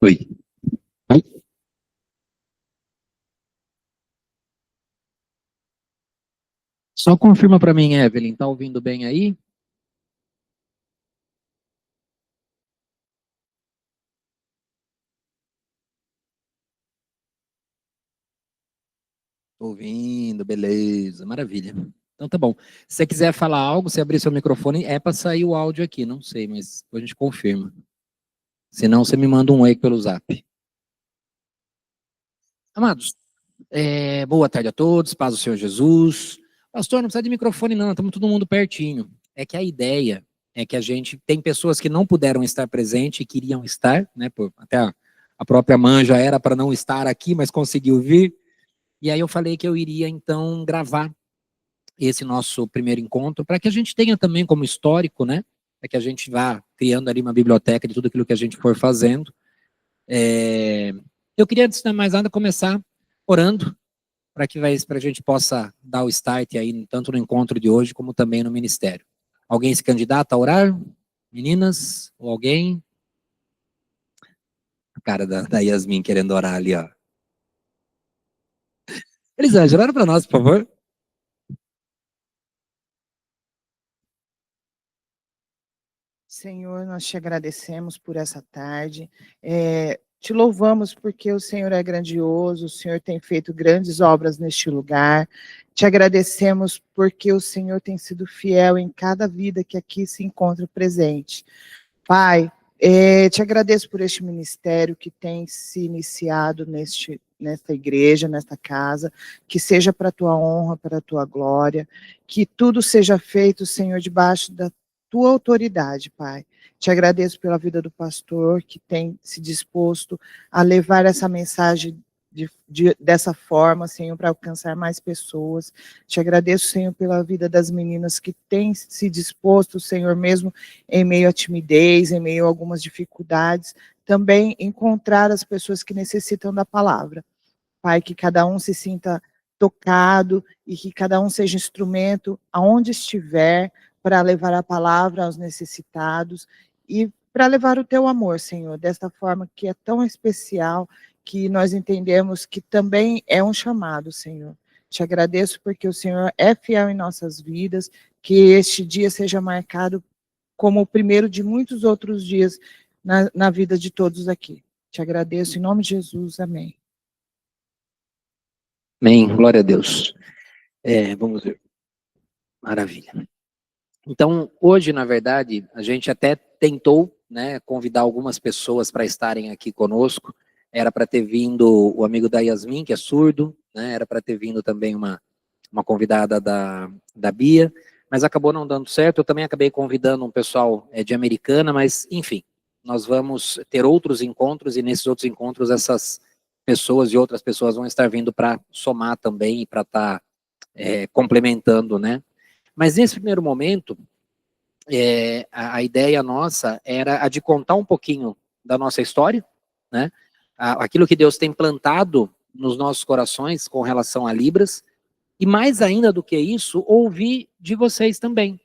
Oi. Oi? Só confirma para mim, Evelyn, tá ouvindo bem aí? Ouvindo, beleza, maravilha. Então tá bom. Se você quiser falar algo, se abrir seu microfone, é para sair o áudio aqui, não sei, mas depois a gente confirma. Senão você me manda um oi pelo zap. Amados, boa tarde a todos, paz do Senhor Jesus. Pastor, não precisa de microfone não, estamos todo mundo pertinho. É que a ideia é que a gente tem pessoas que não puderam estar presentes e queriam estar, né? Até a própria Manja era para não estar aqui, mas conseguiu vir. E aí eu falei que eu iria então gravar esse nosso primeiro encontro para que a gente tenha também como histórico, né? Para que a gente vá criando ali uma biblioteca de tudo aquilo que a gente for fazendo. Eu queria, antes de mais nada, começar orando para que a gente possa dar o start aí, tanto no encontro de hoje, como também no ministério. Alguém se candidata a orar? Meninas? Ou alguém? A cara da Yasmin querendo orar ali, ó. Elisângela, ora para nós, por favor. Senhor, nós te agradecemos por essa tarde. Te louvamos porque o Senhor é grandioso, o Senhor tem feito grandes obras neste lugar. Te agradecemos porque o Senhor tem sido fiel em cada vida que aqui se encontra presente. Pai, te agradeço por este ministério que tem se iniciado nesta igreja, nesta casa, que seja para a tua honra, para a tua glória, que tudo seja feito, Senhor, debaixo da tua autoridade, Pai. Te agradeço pela vida do pastor, que tem se disposto a levar essa mensagem dessa forma, Senhor, para alcançar mais pessoas. Te agradeço, Senhor, pela vida das meninas que têm se disposto, Senhor, mesmo em meio à timidez, em meio a algumas dificuldades, também encontrar as pessoas que necessitam da palavra. Pai, que cada um se sinta tocado e que cada um seja instrumento aonde estiver para levar a palavra aos necessitados e para levar o teu amor, Senhor, desta forma que é tão especial, que nós entendemos que também é um chamado, Senhor. Te agradeço porque o Senhor é fiel em nossas vidas, que este dia seja marcado como o primeiro de muitos outros dias na vida de todos aqui. Te agradeço em nome de Jesus, amém. Amém, glória a Deus. Vamos ver. Maravilha. Então, hoje, na verdade, a gente até tentou, né, convidar algumas pessoas para estarem aqui conosco. Era para ter vindo o amigo da Yasmin, que é surdo, né, era para ter vindo também uma convidada da Bia, mas acabou não dando certo. Eu também acabei convidando um pessoal de Americana, mas, enfim, nós vamos ter outros encontros e nesses outros encontros essas pessoas e outras pessoas vão estar vindo para somar também e para estar complementando, né? Mas nesse primeiro momento, a ideia nossa era a de contar um pouquinho da nossa história, né? Aquilo que Deus tem plantado nos nossos corações com relação a Libras, e mais ainda do que isso, ouvir de vocês também.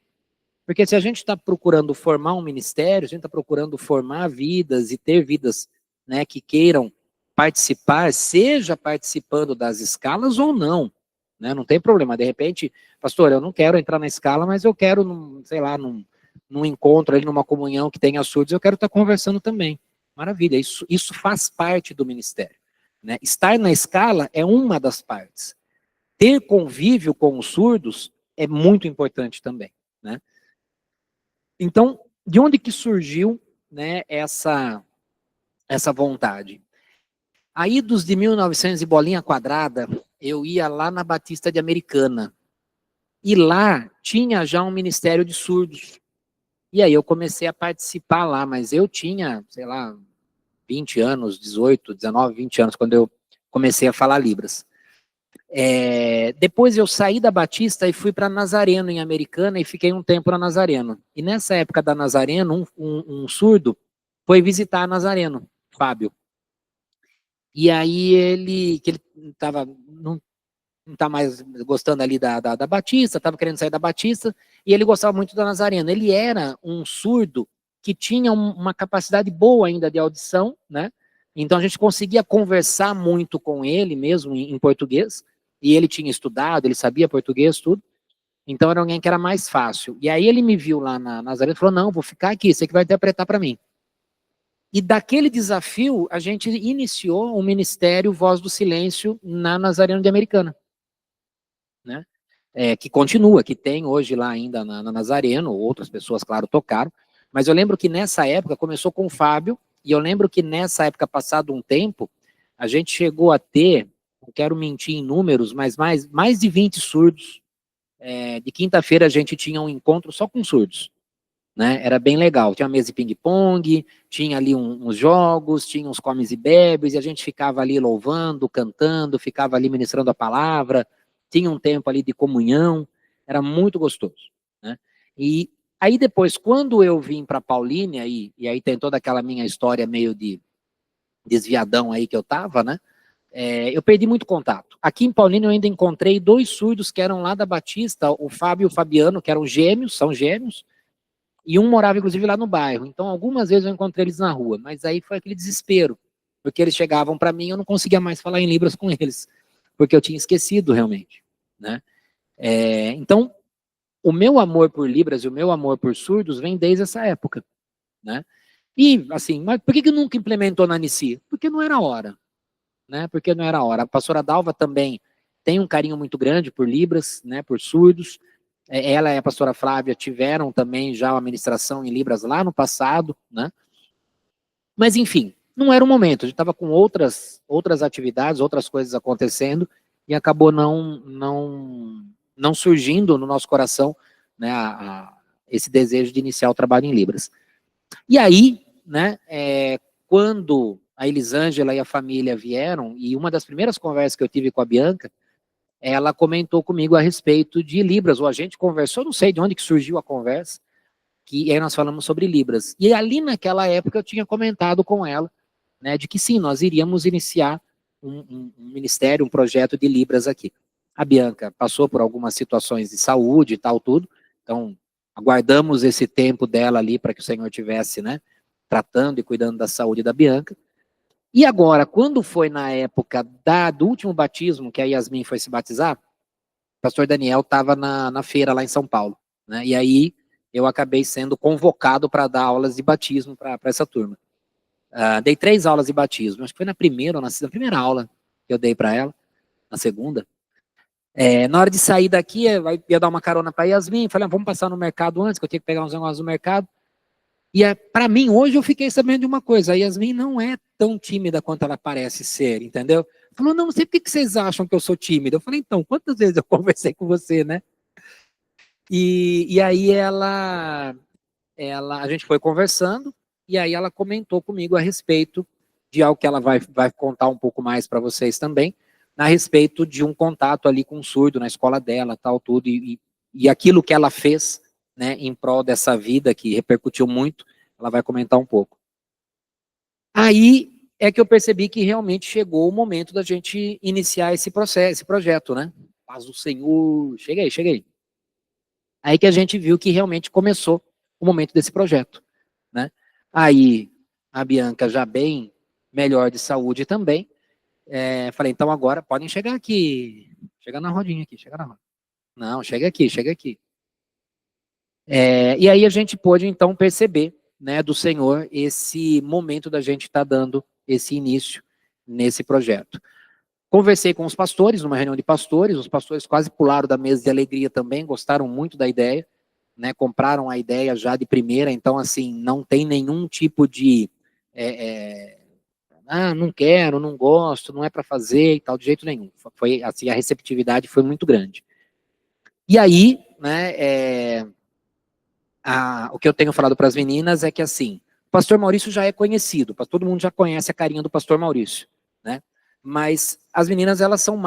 Porque se a gente está procurando formar um ministério, a gente está procurando formar vidas e ter vidas, né, que queiram participar, seja participando das escalas ou não, né, não tem problema. De repente, pastor, eu não quero entrar na escala, mas eu quero, sei lá, num encontro ali, numa comunhão que tenha surdos, eu quero estar conversando também. Maravilha, isso faz parte do ministério, né? Estar na escala é uma das partes. Ter convívio com os surdos é muito importante também, né? Então, de onde que surgiu, né, essa vontade? Aí, dos de 1900 e bolinha quadrada, eu ia lá na Batista de Americana. E lá tinha já um ministério de surdos. E aí eu comecei a participar lá, mas eu tinha, sei lá, 20 anos, 18, 19, 20 anos, quando eu comecei a falar Libras. Depois eu saí da Batista e fui para Nazareno, em Americana, e fiquei um tempo na Nazareno. E nessa época da Nazareno, um surdo foi visitar a Nazareno, Fábio. E aí ele tava, não tá mais gostando ali da Batista, estava querendo sair da Batista, e ele gostava muito da Nazareno. Ele era um surdo que tinha uma capacidade boa ainda de audição, né? Então a gente conseguia conversar muito com ele mesmo em português, e ele tinha estudado, ele sabia português, tudo. Então era alguém que era mais fácil. E aí ele me viu lá na Nazareno e falou, não, vou ficar aqui, você que vai interpretar para mim. E daquele desafio, a gente iniciou um ministério Voz do Silêncio na Nazareno de Americana, né? Que continua, que tem hoje lá ainda na Nazareno, outras pessoas, claro, tocaram. Mas eu lembro que nessa época começou com o Fábio, e eu lembro que nessa época, passado um tempo, a gente chegou a ter, não quero mentir em números, mas mais de 20 surdos. De quinta-feira a gente tinha um encontro só com surdos, né? Era bem legal. Tinha uma mesa de ping-pong, tinha ali uns jogos, tinha uns comes e bebes, e a gente ficava ali louvando, cantando, ficava ali ministrando a palavra, tinha um tempo ali de comunhão, era muito gostoso, né? E aí depois, quando eu vim para Paulínia, e aí tem toda aquela minha história meio de desviadão aí que eu tava, né? Eu perdi muito contato. Aqui em Paulínia eu ainda encontrei 2 surdos que eram lá da Batista, o Fábio e o Fabiano, que eram gêmeos, são gêmeos, e um morava inclusive lá no bairro. Então algumas vezes eu encontrei eles na rua, mas aí foi aquele desespero, porque eles chegavam para mim e eu não conseguia mais falar em Libras com eles, porque eu tinha esquecido realmente, né? Então, o meu amor por Libras e o meu amor por surdos vem desde essa época, né? E, assim, mas por que nunca implementou na Anici? Porque não era hora, né? Porque não era hora. A pastora Dalva também tem um carinho muito grande por Libras, né? Por surdos. Ela e a pastora Flávia tiveram também já uma ministração em Libras lá no passado, né? Mas, enfim, não era o momento. A gente estava com outras atividades, outras coisas acontecendo, e acabou não surgindo no nosso coração, né, esse desejo de iniciar o trabalho em Libras. E aí, né, quando a Elisângela e a família vieram, e uma das primeiras conversas que eu tive com a Bianca, ela comentou comigo a respeito de Libras, ou a gente conversou, não sei de onde que surgiu a conversa, e aí nós falamos sobre Libras. E naquela época eu tinha comentado com ela, né, de que sim, nós iríamos iniciar um ministério, um projeto de Libras aqui. A Bianca passou por algumas situações de saúde e tal, tudo, então aguardamos esse tempo dela ali para que o Senhor tivesse, né, tratando e cuidando da saúde da Bianca. E agora, quando foi na época do último batismo, que a Yasmin foi se batizar, o pastor Daniel estava na feira lá em São Paulo, né, e aí eu acabei sendo convocado para dar aulas de batismo para essa turma. Dei 3 aulas de batismo, acho que foi na primeira primeira aula que eu dei para ela, na segunda. Na hora de sair daqui, ia dar uma carona para Yasmin, falei, vamos passar no mercado antes, que eu tinha que pegar uns negócios no mercado. E para mim, hoje eu fiquei sabendo de uma coisa, a Yasmin não é tão tímida quanto ela parece ser, entendeu? Falou, não sei por que vocês acham que eu sou tímida. Eu falei, então, quantas vezes eu conversei com você, né? E aí a gente foi conversando, e aí ela comentou comigo a respeito de algo que ela vai contar um pouco mais para vocês também, a respeito de um contato ali com um surdo na escola dela, tal, tudo, e aquilo que ela fez, né, em prol dessa vida, que repercutiu muito, ela vai comentar um pouco. Aí é que eu percebi que realmente chegou o momento da gente iniciar esse processo, esse projeto, né? Paz do Senhor, chega aí. Aí que a gente viu que realmente começou o momento desse projeto, né? Aí a Bianca já bem melhor de saúde também, falei, então agora podem chegar aqui, chega na rodinha aqui, chega na roda. Não, chega aqui. E aí a gente pôde então perceber, né, do Senhor esse momento da gente estar dando esse início nesse projeto. Conversei com os pastores, numa reunião de pastores, os pastores quase pularam da mesa de alegria também, gostaram muito da ideia, né, compraram a ideia já de primeira, então assim, não tem nenhum tipo de não quero, não gosto, não é para fazer e tal, de jeito nenhum. Foi assim, a receptividade foi muito grande. E aí, né, o que eu tenho falado para as meninas é que assim, o pastor Maurício já é conhecido, todo mundo já conhece a carinha do pastor Maurício, né? Mas as meninas, elas são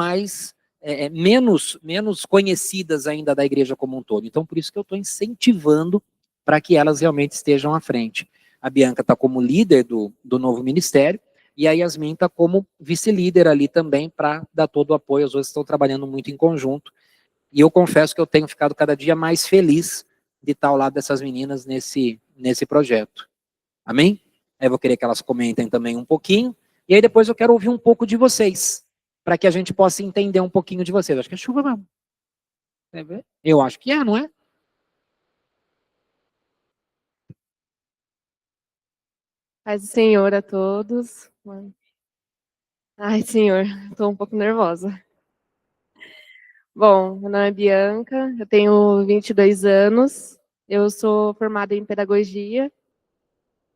menos conhecidas ainda da igreja como um todo. Então, por isso que eu estou incentivando para que elas realmente estejam à frente. A Bianca está como líder do novo ministério, e a Yasmin está como vice-líder ali também, para dar todo o apoio. As duas estão trabalhando muito em conjunto. E eu confesso que eu tenho ficado cada dia mais feliz de estar ao lado dessas meninas nesse projeto. Amém? Aí eu vou querer que elas comentem também um pouquinho, E aí depois eu quero ouvir um pouco de vocês, para que a gente possa entender um pouquinho de vocês. Acho que é chuva mesmo. Eu acho que é, não é? Paz do Senhor a todos. Ai, Senhor, estou um pouco nervosa. Bom, meu nome é Bianca, eu tenho 22 anos, eu sou formada em pedagogia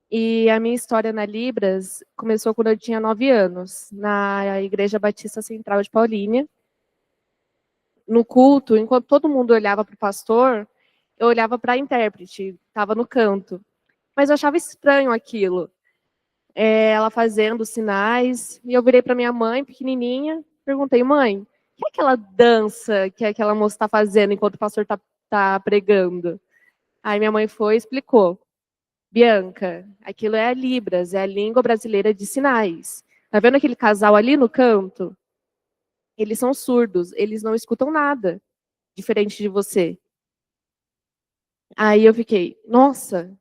e a minha história na Libras começou quando eu tinha 9 anos, na Igreja Batista Central de Paulínia. No culto, enquanto todo mundo olhava para o pastor, eu olhava para a intérprete, estava no canto. Mas eu achava estranho aquilo. Ela fazendo sinais, e eu virei para minha mãe, pequenininha, perguntei, mãe, o que é aquela dança que aquela moça está fazendo enquanto o pastor está pregando? Aí minha mãe foi e explicou, Bianca, aquilo é a Libras, é a língua brasileira de sinais. Tá vendo aquele casal ali no canto? Eles são surdos, eles não escutam nada, diferente de você. Aí eu fiquei, nossa,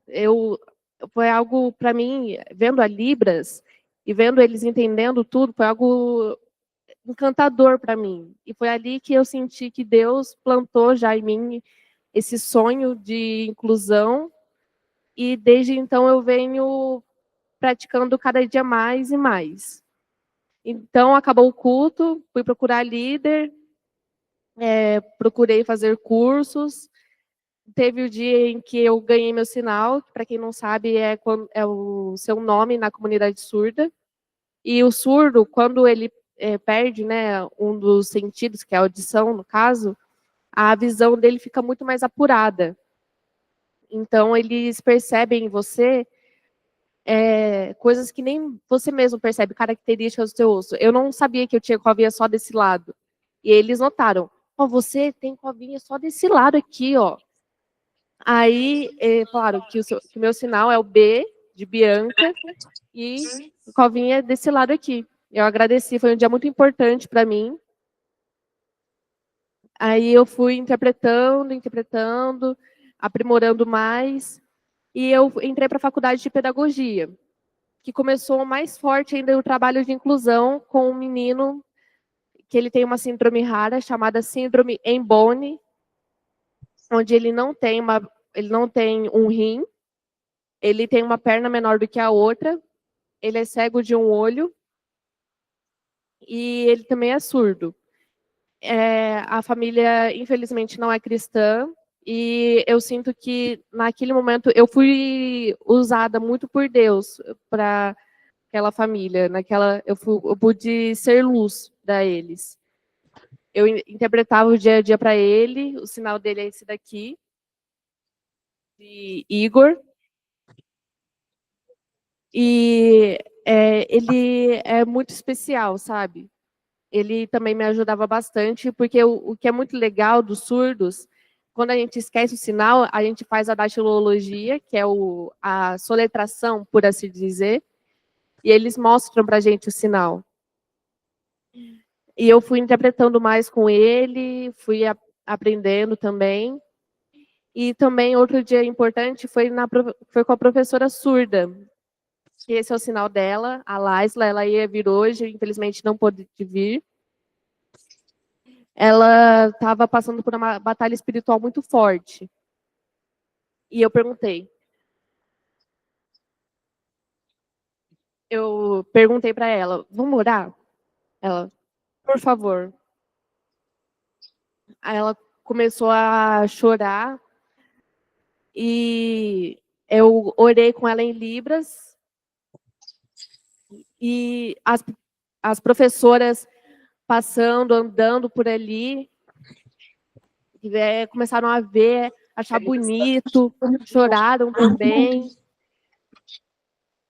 foi algo para mim, vendo a Libras e vendo eles entendendo tudo, foi algo encantador para mim. E foi ali que eu senti que Deus plantou já em mim esse sonho de inclusão e desde então eu venho praticando cada dia mais e mais. Então acabou o culto, fui procurar líder, procurei fazer cursos. Teve o dia em que eu ganhei meu sinal, que para quem não sabe é o seu nome na comunidade surda. E o surdo, quando ele perde, né, um dos sentidos, que é a audição, no caso, a visão dele fica muito mais apurada. Então, eles percebem em você coisas que nem você mesmo percebe, características do seu osso. Eu não sabia que eu tinha covinha só desse lado. E eles notaram, você tem covinha só desse lado aqui, ó. Aí, falaram que o meu sinal é o B, de Bianca, e o covinha é desse lado aqui. Eu agradeci, foi um dia muito importante para mim. Aí eu fui interpretando, aprimorando mais, e eu entrei para a faculdade de pedagogia, que começou mais forte ainda o trabalho de inclusão com um menino que ele tem uma síndrome rara, chamada síndrome Embone, onde ele não tem um rim, ele tem uma perna menor do que a outra, ele é cego de um olho, e ele também é surdo. A família, infelizmente, não é cristã, e eu sinto que, naquele momento, eu fui usada muito por Deus para aquela família. Eu pude ser luz para eles. Eu interpretava o dia a dia para ele, o sinal dele é esse daqui, de Igor. E ele é muito especial, sabe? Ele também me ajudava bastante, porque o que é muito legal dos surdos, quando a gente esquece o sinal, a gente faz a datilologia, que é a soletração, por assim dizer, e eles mostram para a gente o sinal. E eu fui interpretando mais com ele, fui aprendendo também. E também outro dia importante foi com a professora surda, que esse é o sinal dela, a Laisla, ela ia vir hoje, infelizmente não pôde vir. Ela estava passando por uma batalha espiritual muito forte. E eu perguntei para ela, vamos orar? Ela, por favor. Aí ela começou a chorar e eu orei com ela em Libras e as professoras passando, andando por ali, começaram a ver, achar bonito, choraram também.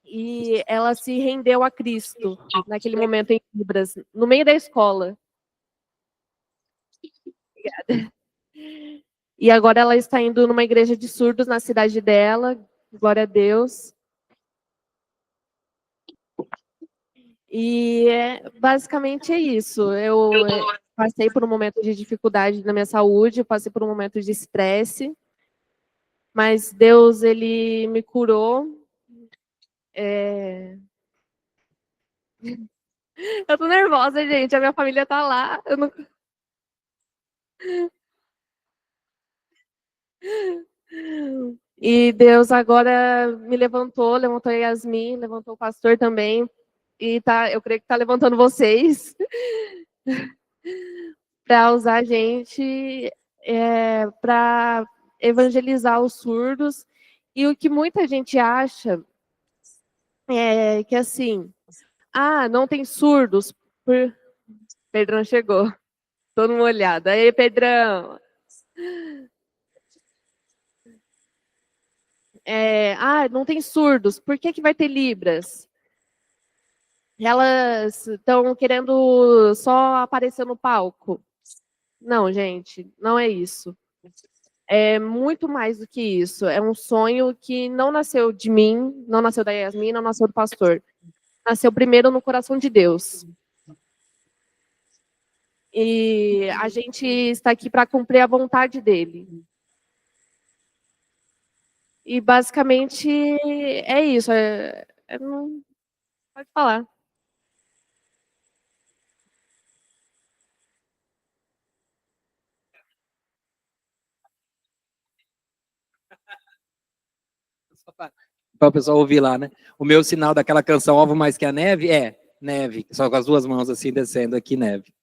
E ela se rendeu a Cristo naquele momento em Libras, no meio da escola. Obrigada. E agora ela está indo numa igreja de surdos na cidade dela, glória a Deus. E basicamente é isso. Eu passei por um momento de dificuldade na minha saúde, passei por um momento de estresse, mas Deus, ele me curou. Eu tô nervosa, gente. A minha família tá lá. Eu não... E Deus agora me levantou a Yasmin, levantou o pastor também. E tá, eu creio que tá levantando vocês para usar a gente para evangelizar os surdos. E o que muita gente acha é que assim, não tem surdos. Pedrão chegou, todo mundo olhado. Aí, Pedrão. Não tem surdos, por que vai ter libras? Elas estão querendo só aparecer no palco. Não, gente, não é isso. É muito mais do que isso. É um sonho que não nasceu de mim, não nasceu da Yasmin, não nasceu do pastor. Nasceu primeiro no coração de Deus. E a gente está aqui para cumprir a vontade dele. E basicamente é isso. Pode falar. Para o pessoal ouvir lá, né? O meu sinal daquela canção Ovo Mais Que a Neve é neve, só com as duas mãos assim descendo aqui, neve.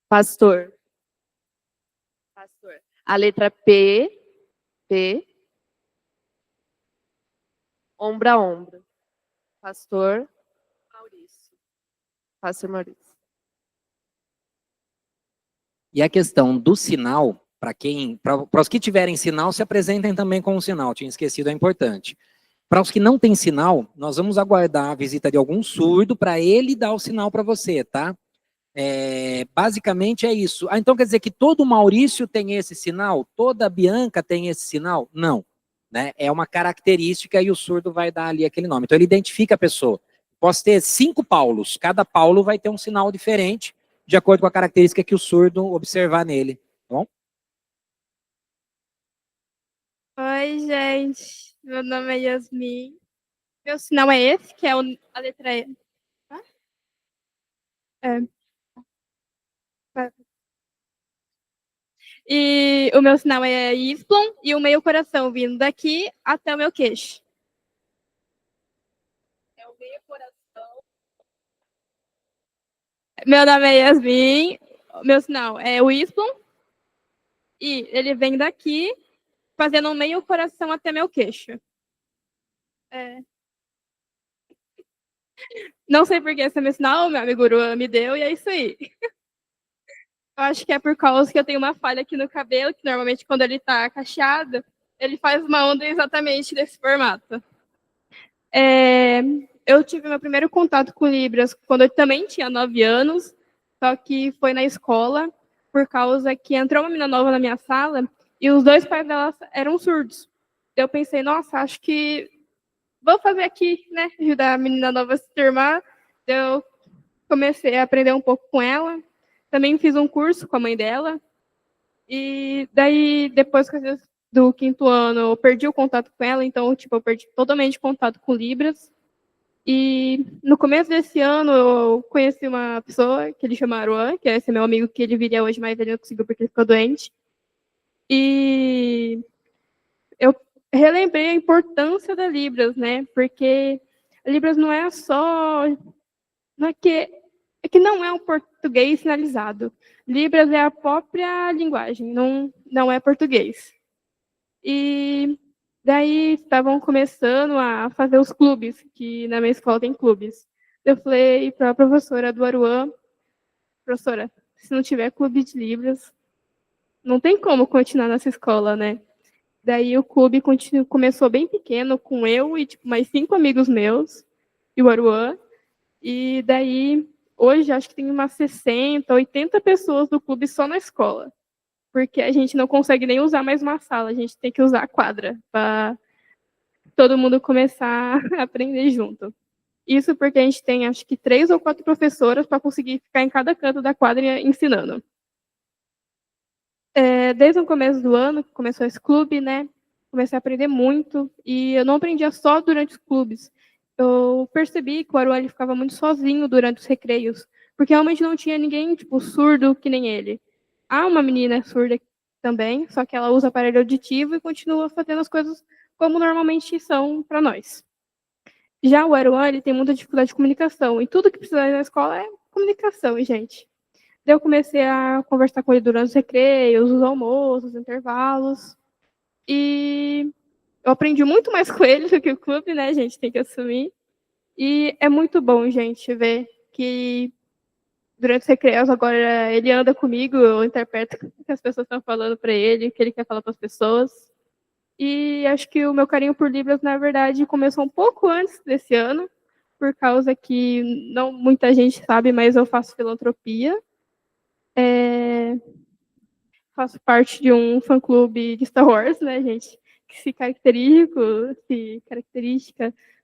Pastor. A letra P, ombro a ombro. Pastor Maurício. E a questão do sinal, para os que tiverem sinal, se apresentem também com o sinal, tinha esquecido, é importante. Para os que não têm sinal, nós vamos aguardar a visita de algum surdo para ele dar o sinal para você, tá? Basicamente é isso. Então quer dizer que todo Maurício tem esse sinal? Toda Bianca tem esse sinal? Não. Né? É uma característica e o surdo vai dar ali aquele nome. Então ele identifica a pessoa. Posso ter 5 Paulos, cada Paulo vai ter um sinal diferente, de acordo com a característica que o surdo observar nele. Tá bom? Oi, gente. Meu nome é Yasmin. Meu sinal é esse, que é a letra E. É. E o meu sinal é Y e o meio coração vindo daqui até o meu queixo. É o meio coração. Meu nome é Yasmin. Meu sinal é o Y. E ele vem daqui, fazendo um meio coração até meu queixo. Não sei por que esse é meu sinal, meu amigo Urua me deu, e é isso aí. Eu acho que é por causa que eu tenho uma falha aqui no cabelo, que normalmente quando ele tá cacheado, ele faz uma onda exatamente desse formato. Eu tive meu primeiro contato com Libras quando eu também tinha 9 anos, só que foi na escola, por causa que entrou uma menina nova na minha sala e os 2 pais dela eram surdos. Eu pensei, nossa, acho que vou fazer aqui, né, ajudar a menina nova a se firmar. Eu comecei a aprender um pouco com ela. Também fiz um curso com a mãe dela. E daí, depois do 5º ano, eu perdi o contato com ela. Então, eu perdi totalmente o contato com Libras. E no começo desse ano, eu conheci uma pessoa que ele chama Aruan, que é esse meu amigo que ele viria hoje, mas ele não conseguiu porque ele ficou doente. E eu relembrei a importância da Libras, né? Porque a Libras não é só... É que não é um português sinalizado. Libras é a própria linguagem, não é português. E daí estavam começando a fazer os clubes, que na minha escola tem clubes. Eu falei para a professora do Aruan, professora, se não tiver clube de Libras, não tem como continuar nessa escola, né? Daí o clube começou bem pequeno, com eu e mais 5 amigos meus, e o Aruan. E daí, hoje, acho que tem umas 60, 80 pessoas do clube só na escola. Porque a gente não consegue nem usar mais uma sala, a gente tem que usar a quadra para todo mundo começar a aprender junto. Isso porque a gente tem, acho que 3 ou 4 professoras para conseguir ficar em cada canto da quadra ensinando. Desde o começo do ano, que começou esse clube, né? comecei a aprender muito, e eu não aprendia só durante os clubes. Eu percebi que o Aruan ele ficava muito sozinho durante os recreios, porque realmente não tinha ninguém, tipo, surdo que nem ele. Há uma menina surda também, só que ela usa aparelho auditivo e continua fazendo as coisas como normalmente são para nós. Já o Aruan, ele tem muita dificuldade de comunicação, e tudo que precisa na escola é comunicação, gente. Daí eu comecei a conversar com ele durante os recreios, os almoços, os intervalos, e eu aprendi muito mais com ele do que o clube, né, gente, tem que assumir. E é muito bom, gente, ver que durante os recreios agora ele anda comigo, eu interpreto o que as pessoas estão falando para ele, o que ele quer falar para as pessoas. E acho que o meu carinho por Libras, na verdade, começou um pouco antes desse ano, por causa que não muita gente sabe, mas eu faço filantropia. Faço parte de um fã-clube de Star Wars, né, gente? Que se caracteriza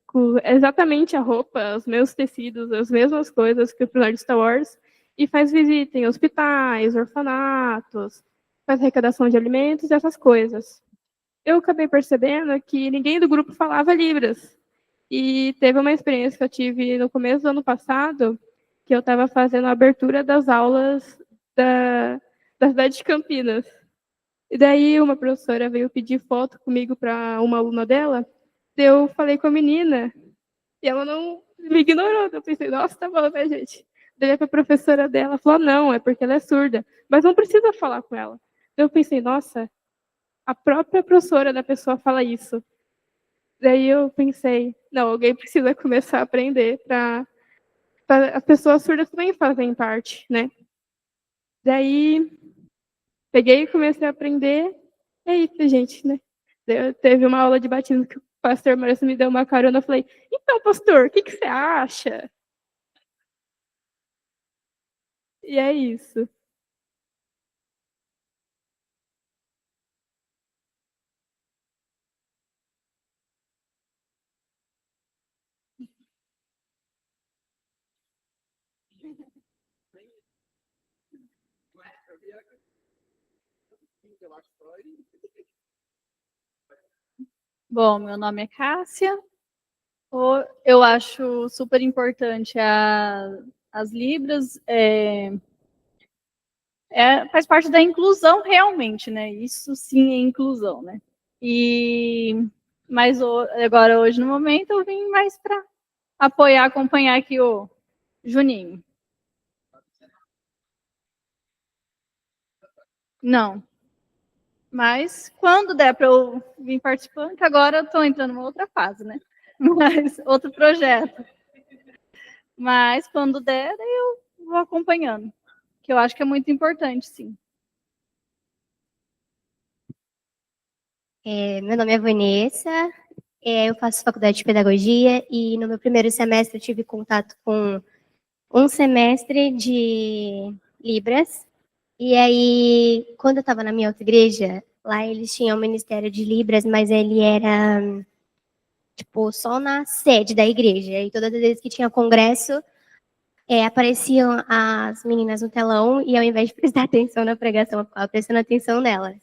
com exatamente a roupa, os meus tecidos, as mesmas coisas que o personagem de Star Wars, e faz visita em hospitais, orfanatos, faz arrecadação de alimentos e essas coisas. Eu acabei percebendo que ninguém do grupo falava Libras. E teve uma experiência que eu tive no começo do ano passado, que eu estava fazendo a abertura das aulas da cidade de Campinas. E daí uma professora veio pedir foto comigo para uma aluna dela, eu falei com a menina, e ela não me ignorou. Eu pensei, nossa, tá bom, né, gente? Daí a professora dela falou, não, é porque ela é surda, mas não precisa falar com ela. Eu pensei, nossa, a própria professora da pessoa fala isso. Daí eu pensei, não, alguém precisa começar a aprender para as pessoas surdas também fazem parte, né? Daí peguei e comecei a aprender. É isso, gente, né? Teve uma aula de batismo que o pastor Maurício me deu uma carona. Eu falei, então, pastor, o que você acha? E é isso. Bom, meu nome é Cássia. Eu acho super importante as Libras. Faz parte da inclusão realmente, né? Isso sim é inclusão, né? Mas agora, hoje, no momento, eu vim mais para apoiar, acompanhar aqui o Juninho. Não. Mas quando der para eu vir participando, que agora eu estou entrando numa outra fase, né? Mas outro projeto. Mas quando der, eu vou acompanhando, que eu acho que é muito importante, sim. Meu nome é Vanessa, eu faço faculdade de pedagogia e no meu primeiro semestre eu tive contato com um semestre de Libras. E aí, quando eu estava na minha outra igreja, lá eles tinham o Ministério de Libras, mas ele era, tipo, só na sede da igreja. E todas as vezes que tinha congresso, apareciam as meninas no telão e ao invés de prestar atenção na pregação, eu ficava prestando atenção nelas.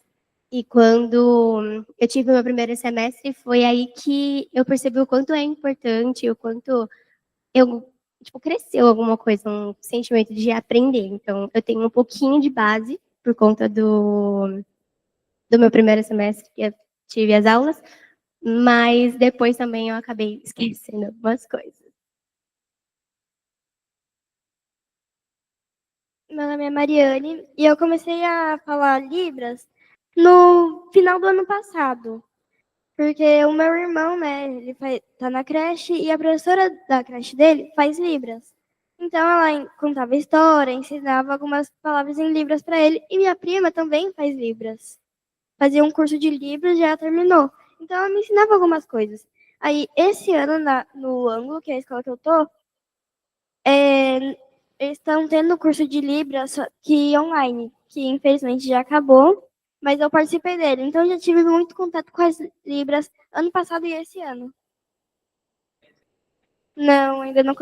E quando eu tive o meu primeiro semestre, foi aí que eu percebi o quanto é importante, o quanto cresceu alguma coisa, um sentimento de aprender. Então, eu tenho um pouquinho de base por conta do meu primeiro semestre que eu tive as aulas, mas depois também eu acabei esquecendo algumas coisas. Meu nome é Mariane e eu comecei a falar Libras no final do ano passado, porque o meu irmão, né, ele tá na creche e a professora da creche dele faz Libras. Então ela contava história, ensinava algumas palavras em Libras para ele e minha prima também faz Libras. Fazia um curso de Libras e já terminou. Então ela me ensinava algumas coisas. Aí esse ano no Ângulo, que é a escola que eu tô, eles estão tendo curso de Libras que online, que infelizmente já acabou, mas eu participei dele. Então eu já tive muito contato com as Libras ano passado e esse ano. Não, ainda não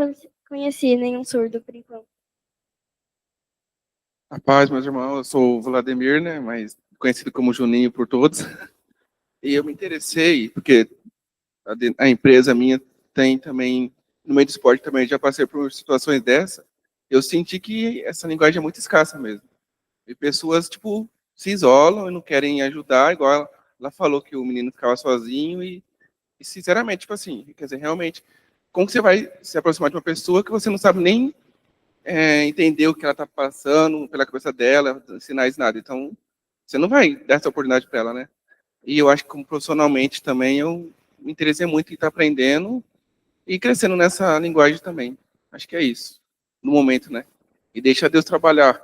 conheci nenhum surdo por enquanto. A paz, meus irmãos, eu sou o Vladimir, né, mas conhecido como Juninho por todos. E eu me interessei, porque a empresa minha tem também, no meio do esporte também, já passei por situações dessa, eu senti que essa linguagem é muito escassa mesmo. E pessoas, tipo, se isolam e não querem ajudar, igual ela falou que o menino ficava sozinho e sinceramente, tipo assim, quer dizer, realmente, como que você vai se aproximar de uma pessoa que você não sabe nem entender o que ela está passando pela cabeça dela, sinais, nada. Então, você não vai dar essa oportunidade para ela, né? E eu acho que como profissionalmente também eu me interessei muito em estar aprendendo e crescendo nessa linguagem também. Acho que é isso, no momento, né? E deixa Deus trabalhar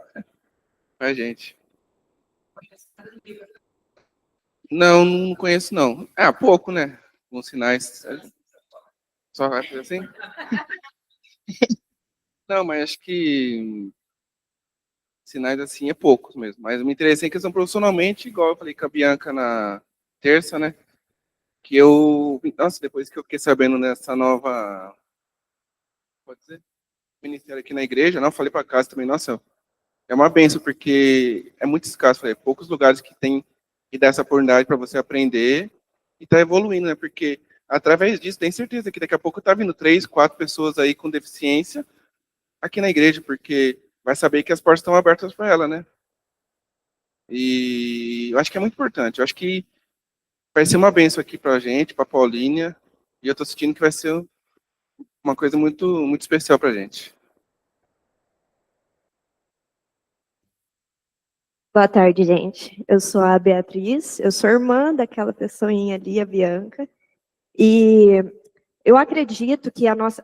com a gente. Não, não conheço, não. Ah, pouco, né? Com sinais. Só vai fazer assim? Não, mas acho que sinais assim é poucos mesmo. Mas eu me interessei em questão profissionalmente, igual eu falei com a Bianca na terça, né? Que eu. Nossa, depois que eu fiquei sabendo nessa nova. Pode dizer? Ministério aqui na igreja, não, falei para casa também, nossa, é uma benção, porque é muito escasso, falei, poucos lugares que tem e dá essa oportunidade para você aprender e tá evoluindo, né? Porque através disso, tem certeza que daqui a pouco tá vindo 3, 4 pessoas aí com deficiência aqui na igreja, porque vai saber que as portas estão abertas para ela, né? E eu acho que é muito importante. Eu acho que vai ser uma benção aqui para a gente, para a Paulinha, e eu estou sentindo que vai ser uma coisa muito, muito especial para a gente. Boa tarde, gente. Eu sou a Beatriz, eu sou irmã daquela pessoinha ali, a Bianca, e eu acredito que a nossa...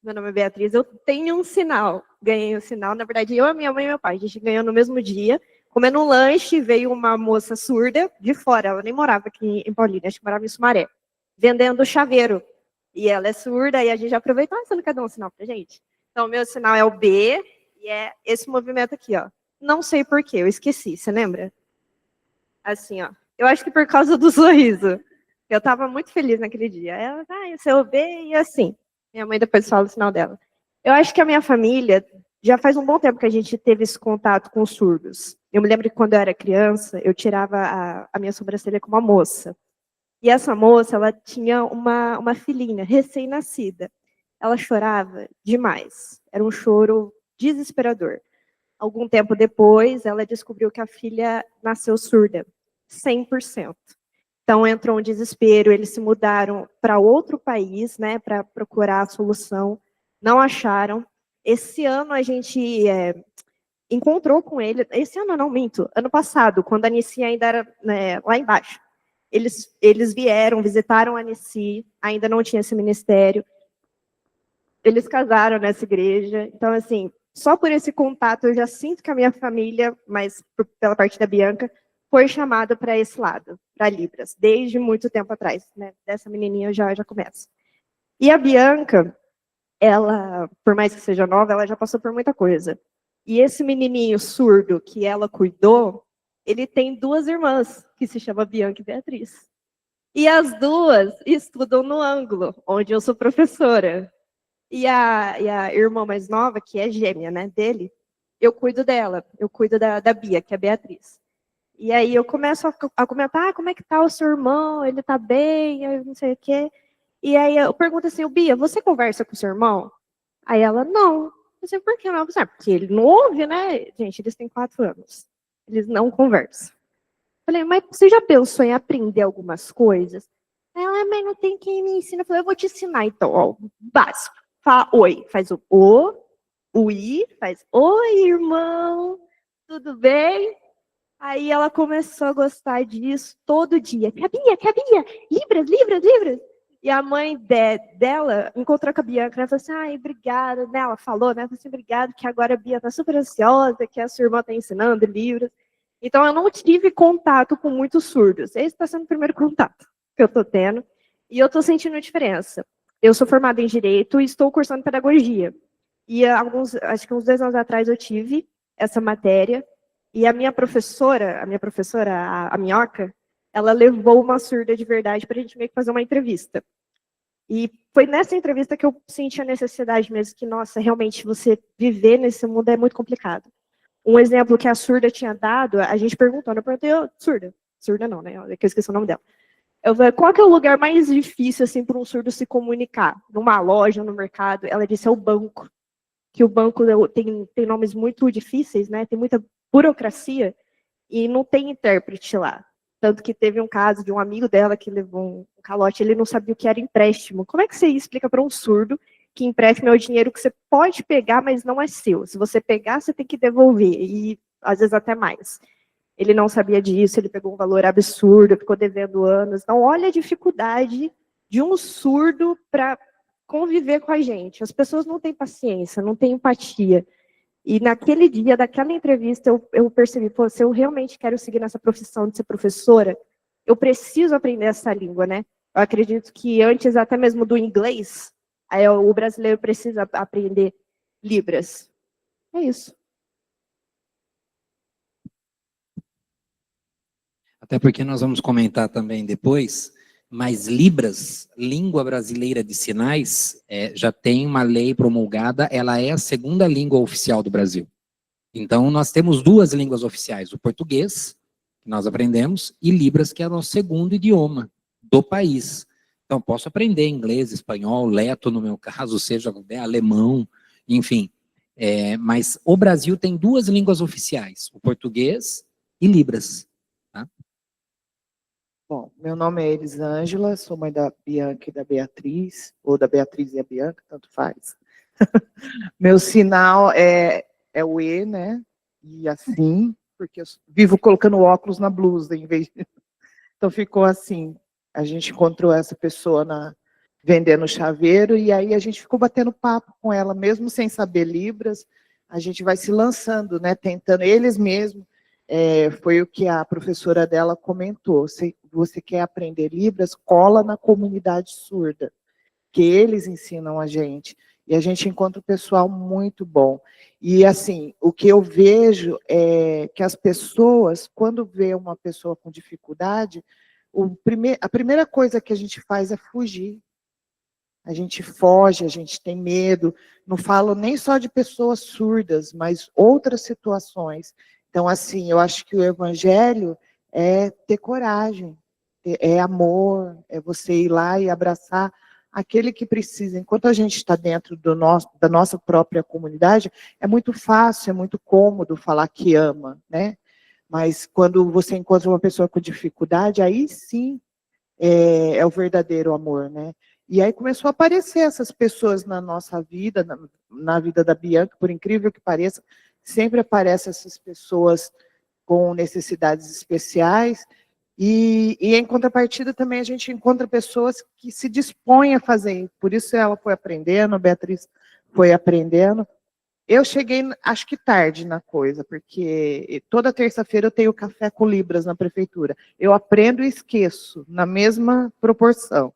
meu nome é Beatriz, eu tenho um sinal, ganhei um sinal, na verdade, eu, a minha mãe e meu pai, a gente ganhou no mesmo dia, comendo um lanche, veio uma moça surda de fora, ela nem morava aqui em Paulínia, acho que morava em Sumaré, vendendo chaveiro, e ela é surda, e a gente aproveitou, você não quer dar um sinal pra gente? Então, o meu sinal é o B, e é esse movimento aqui, ó. Não sei porquê, eu esqueci, você lembra? Assim, ó. Eu acho que por causa do sorriso. Eu tava muito feliz naquele dia. Ela, o seu B, e assim. Minha mãe depois fala o sinal dela. Eu acho que a minha família, já faz um bom tempo que a gente teve esse contato com os surdos. Eu me lembro que quando eu era criança, eu tirava a minha sobrancelha com uma moça. E essa moça, ela tinha uma filhinha recém-nascida. Ela chorava demais. Era um choro desesperador. Algum tempo depois, ela descobriu que a filha nasceu surda, 100%. Então, entrou um desespero, eles se mudaram para outro país, né, para procurar a solução, não acharam. Esse ano a gente encontrou com ele, esse ano não, minto, ano passado, quando a Nissi ainda era lá embaixo. Eles vieram, visitaram a Nissi, ainda não tinha esse ministério. Eles casaram nessa igreja, então, assim, só por esse contato eu já sinto que a minha família, mas pela parte da Bianca, foi chamada para esse lado, para Libras, desde muito tempo atrás, né? Dessa menininha já começa. E a Bianca, ela, por mais que seja nova, ela já passou por muita coisa. E esse menininho surdo que ela cuidou, ele tem 2 irmãs, que se chamam Bianca e Beatriz. E as 2 estudam no ângulo, onde eu sou professora. E a irmã mais nova, que é gêmea, né, dele, eu cuido dela, eu cuido da Bia, que é a Beatriz. E aí eu começo a comentar, como é que tá o seu irmão, ele tá bem, eu não sei o quê. E aí eu pergunto assim, Bia, você conversa com o seu irmão? Aí ela, não. Eu sei, por que não? Porque ele não ouve, né? Gente, eles têm 4 anos. Eles não conversam. Falei, mas você já pensou em aprender algumas coisas? Ela, mas não tem quem me ensina. Eu falei, eu vou te ensinar então, ó, básico. Fala oi, faz o I, faz oi, irmão, tudo bem? Aí ela começou a gostar disso todo dia. Cabia, Libras. E a mãe dela encontrou com a Bianca, né? Falou assim, ai, obrigada, né? Ela falou, né? Falou assim, obrigada, que agora a Bia tá super ansiosa, que a sua irmã tá ensinando Libras. Então, eu não tive contato com muitos surdos. Esse está sendo o primeiro contato que eu tô tendo. E eu tô sentindo diferença. Eu sou formada em Direito e estou cursando Pedagogia. E acho que uns 2 anos atrás eu tive essa matéria. E a minha professora, a Minhoca, ela levou uma surda de verdade para a gente meio que fazer uma entrevista. E foi nessa entrevista que eu senti a necessidade mesmo que, nossa, realmente você viver nesse mundo é muito complicado. Um exemplo que a surda tinha dado, a gente perguntou, eu perguntei, surda? Surda não, né? Que eu esqueci o nome dela. Qual que é o lugar mais difícil, assim, para um surdo se comunicar? Numa loja, no mercado? Ela disse, é o banco. Que o banco tem nomes muito difíceis, né? Tem muita burocracia e não tem intérprete lá. Tanto que teve um caso de um amigo dela que levou um calote, ele não sabia o que era empréstimo. Como é que você explica para um surdo que empréstimo é o dinheiro que você pode pegar, mas não é seu? Se você pegar, você tem que devolver, e às vezes até mais. Ele não sabia disso, ele pegou um valor absurdo, ficou devendo anos. Então, olha a dificuldade de um surdo para conviver com a gente. As pessoas não têm paciência, não têm empatia. E naquele dia, daquela entrevista, eu percebi, pô, se eu realmente quero seguir nessa profissão de ser professora, eu preciso aprender essa língua, né? Eu acredito que antes até mesmo do inglês, o brasileiro precisa aprender Libras. É isso. Até porque nós vamos comentar também depois, mas Libras, Língua Brasileira de Sinais, já tem uma lei promulgada, ela é a segunda língua oficial do Brasil. Então, nós temos duas línguas oficiais, o português, que nós aprendemos, e Libras, que é o nosso segundo idioma do país. Então, posso aprender inglês, espanhol, leto, no meu caso, seja alemão, enfim. Mas o Brasil tem duas línguas oficiais, o português e Libras. Tá? Bom, meu nome é Elisângela, sou mãe da Bianca e da Beatriz, ou da Beatriz e a Bianca, tanto faz. Meu sinal é o E, né? E assim, porque eu vivo colocando óculos na blusa, em vez de... Então ficou assim, a gente encontrou essa pessoa vendendo chaveiro, e aí a gente ficou batendo papo com ela, mesmo sem saber Libras, a gente vai se lançando, né? Tentando, eles mesmos, foi o que a professora dela comentou, se você quer aprender Libras, cola na comunidade surda, que eles ensinam a gente, e a gente encontra o pessoal muito bom. E assim, o que eu vejo é que as pessoas, quando vê uma pessoa com dificuldade, a primeira coisa que a gente faz é fugir. A gente foge, a gente tem medo, não falo nem só de pessoas surdas, mas outras situações. Então, assim, eu acho que o evangelho é ter coragem, é amor, é você ir lá e abraçar aquele que precisa. Enquanto a gente está dentro da nossa própria comunidade, é muito fácil, é muito cômodo falar que ama, né? Mas quando você encontra uma pessoa com dificuldade, aí sim é o verdadeiro amor, né? E aí começou a aparecer essas pessoas na nossa vida, na vida da Bianca, por incrível que pareça, sempre aparecem essas pessoas com necessidades especiais, e em contrapartida também a gente encontra pessoas que se dispõem a fazer, por isso ela foi aprendendo, a Beatriz foi aprendendo. Eu cheguei, acho que tarde na coisa, porque toda terça-feira eu tenho café com Libras na prefeitura. Eu aprendo e esqueço, na mesma proporção.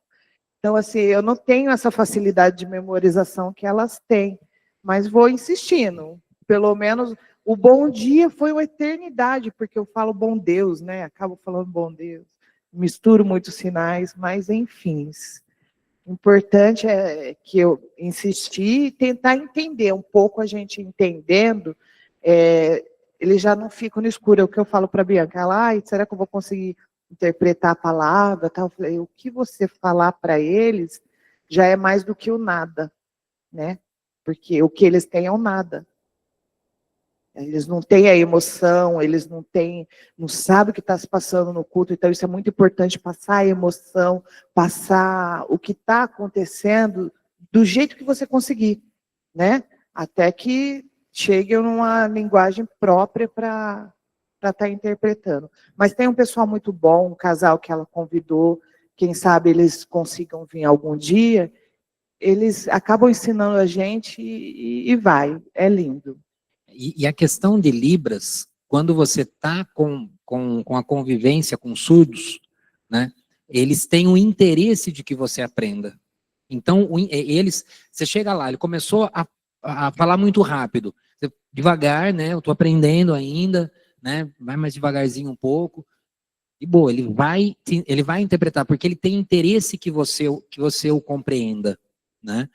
Então, assim, eu não tenho essa facilidade de memorização que elas têm, mas vou insistindo. Pelo menos o bom dia foi uma eternidade, porque eu falo bom Deus, né? Acabo falando bom Deus. Misturo muitos sinais, mas enfim. O importante é que eu insisti e tentar entender um pouco, a gente entendendo, eles já não ficam no escuro. É o que eu falo para a Bianca, ela, será que eu vou conseguir interpretar a palavra? Tal? Eu falei, o que você falar para eles já é mais do que o nada, né? Porque o que eles têm é o nada. Eles não têm a emoção, eles não sabem o que está se passando no culto, então isso é muito importante, passar a emoção, passar o que está acontecendo do jeito que você conseguir, né? Até que chegue numa linguagem própria para estar interpretando. Mas tem um pessoal muito bom, um casal que ela convidou, quem sabe eles consigam vir algum dia, eles acabam ensinando a gente e vai, é lindo. E a questão de Libras, quando você está com a convivência com surdos, né, eles têm o interesse de que você aprenda. Então, você chega lá, ele começou a falar muito rápido, devagar, né, eu estou aprendendo ainda, né, vai mais devagarzinho um pouco, e boa, ele vai interpretar, porque ele tem interesse que você o compreenda, né.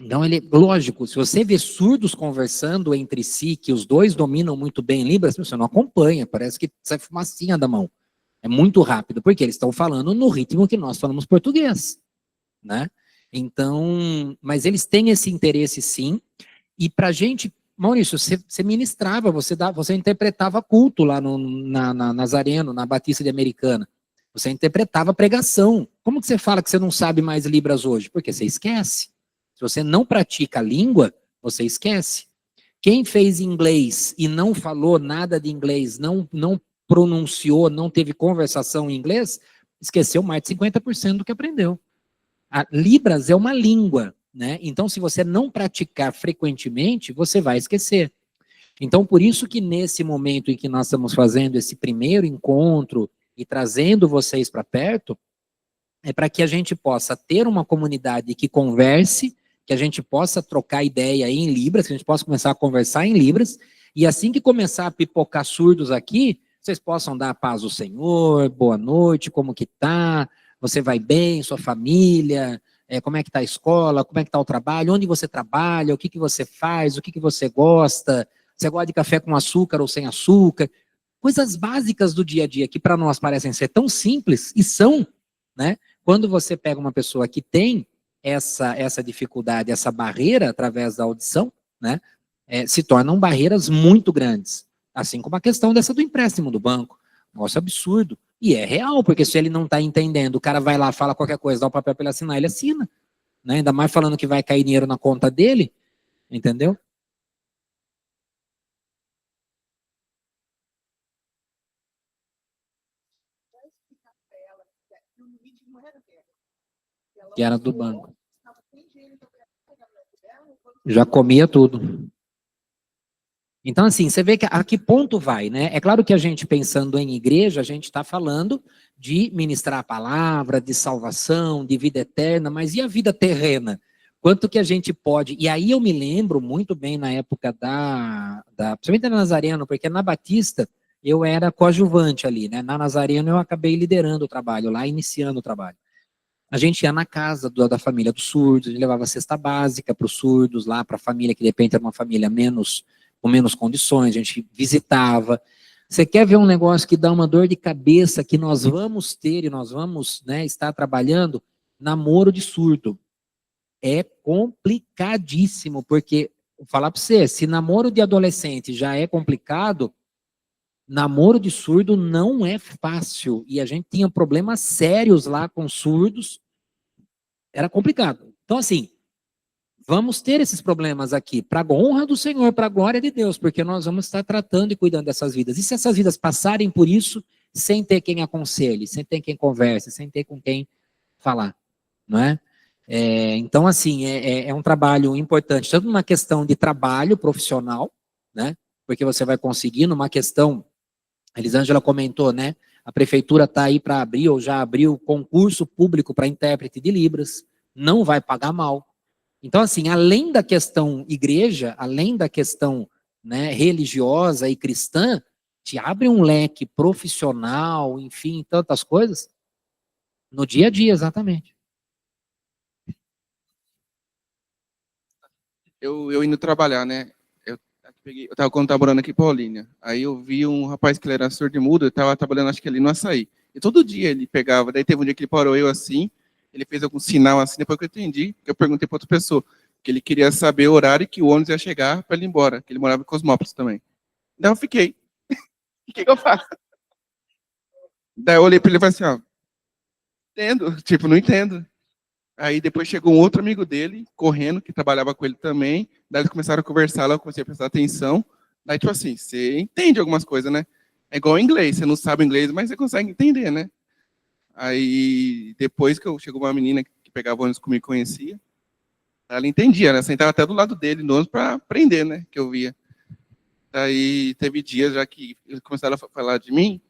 Então, lógico, se você vê surdos conversando entre si, que os dois dominam muito bem Libras, você não acompanha, parece que sai fumacinha da mão, É muito rápido, porque eles estão falando no ritmo que nós falamos português, né? Então, mas eles têm esse interesse sim, e pra gente, Maurício, você ministrava, você interpretava culto lá na Nazareno, na Batista de Americana. Você interpretava pregação. Como que você fala que você não sabe mais Libras hoje? Porque você esquece. Se você não pratica a língua, você esquece. Quem fez inglês e não falou nada de inglês, não pronunciou, não teve conversação em inglês, esqueceu mais de 50% do que aprendeu. A Libras é uma língua, né? Então, se você não praticar frequentemente, você vai esquecer. Então, por isso que nesse momento em que nós estamos fazendo esse primeiro encontro e trazendo vocês para perto, é para que a gente possa ter uma comunidade que converse, que a gente possa trocar ideia em Libras, que a gente possa começar a conversar em Libras, e assim que começar a pipocar surdos aqui, vocês possam dar a paz ao Senhor, boa noite, como que tá, você vai bem, sua família, como é que tá a escola, como é que tá o trabalho, onde você trabalha, o que que você faz, o que que você gosta de café com açúcar ou sem açúcar, coisas básicas do dia a dia que para nós parecem ser tão simples, e são, né? Quando você pega uma pessoa que tem essa dificuldade, essa barreira através da audição, né? Se tornam barreiras muito grandes. Assim como a questão dessa do empréstimo do banco. Negócio absurdo. E é real, porque se ele não está entendendo, o cara vai lá, fala qualquer coisa, dá o papel para ele assinar, ele assina. Né? Ainda mais falando que vai cair dinheiro na conta dele, entendeu? Que era do banco. Já comia tudo. Então, assim, você vê que a que ponto vai, né? É claro que a gente, pensando em igreja, a gente está falando de ministrar a palavra, de salvação, de vida eterna, mas e a vida terrena? Quanto que a gente pode... E aí eu me lembro muito bem na época principalmente na Nazareno, porque na Batista eu era coadjuvante ali, né? Na Nazareno eu acabei liderando o trabalho lá, iniciando o trabalho. A gente ia na casa da família dos surdos, a gente levava cesta básica para os surdos lá, para a família que de repente era uma família com menos condições, a gente visitava. Você quer ver um negócio que dá uma dor de cabeça que nós vamos ter e nós vamos, né, estar trabalhando? Namoro de surdo. É complicadíssimo, porque, vou falar para você, se namoro de adolescente já é complicado, namoro de surdo não é fácil. E a gente tinha problemas sérios lá com surdos, era complicado. Então, assim, vamos ter esses problemas aqui, para a honra do Senhor, para a glória de Deus, porque nós vamos estar tratando e cuidando dessas vidas. E se essas vidas passarem por isso, sem ter quem aconselhe, sem ter quem converse, sem ter com quem falar, não é? Então, assim, é um trabalho importante, tanto numa questão de trabalho profissional, né? Porque você vai conseguir, numa questão, a Elisângela comentou, né? A prefeitura está aí para abrir, ou já abriu, concurso público para intérprete de Libras, não vai pagar mal. Então, assim, além da questão igreja, além da questão, né, religiosa e cristã, te abre um leque profissional, enfim, tantas coisas, no dia a dia, exatamente. Eu indo trabalhar, né? Eu tava quando tava morando aqui em Paulínia. Aí eu vi um rapaz que ele era surdo-mudo, eu tava trabalhando, acho que ali no Açaí. E todo dia ele pegava, daí teve um dia que ele parou eu assim, ele fez algum sinal assim, depois que eu entendi, que eu perguntei para outra pessoa, que ele queria saber o horário que o ônibus ia chegar para ele ir embora, que ele morava em Cosmópolis também. Daí eu fiquei, o que eu faço? Daí eu olhei para ele e falei assim, ó, entendo, tipo, não entendo. Aí depois chegou um outro amigo dele, correndo, que trabalhava com ele também, daí eles começaram a conversar, lá eu comecei a prestar atenção, daí tipo assim, você entende algumas coisas, né? É igual em inglês, você não sabe inglês, mas você consegue entender, né? Aí depois que chegou uma menina que pegava ônibus comigo, conhecia, ela entendia, né? Sentava até do lado dele no ônibus para aprender, né? Que eu via. Daí teve dias já que eles começaram a falar de mim,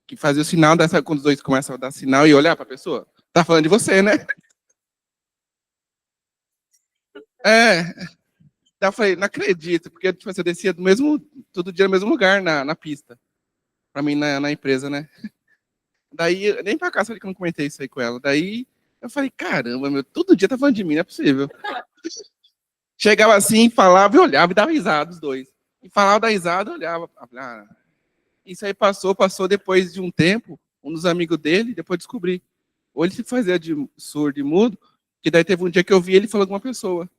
que fazia o sinal, sabe quando os dois começam a dar sinal e olhar para a pessoa? Tá falando de você, né? Daí eu falei, não acredito, porque tipo, eu descia todo dia no mesmo lugar na pista, para mim na empresa, né? Daí, nem pra cá, sabe que eu não comentei isso aí com ela. Daí, eu falei, caramba, meu, todo dia tá falando de mim, não é possível. Chegava assim, falava e olhava e dava risada, os dois. E falava da risada, olhava. Isso aí passou depois de um tempo, um dos amigos dele, depois descobri. Ou ele se fazia de surdo e mudo, que daí teve um dia que eu vi ele falando com uma pessoa.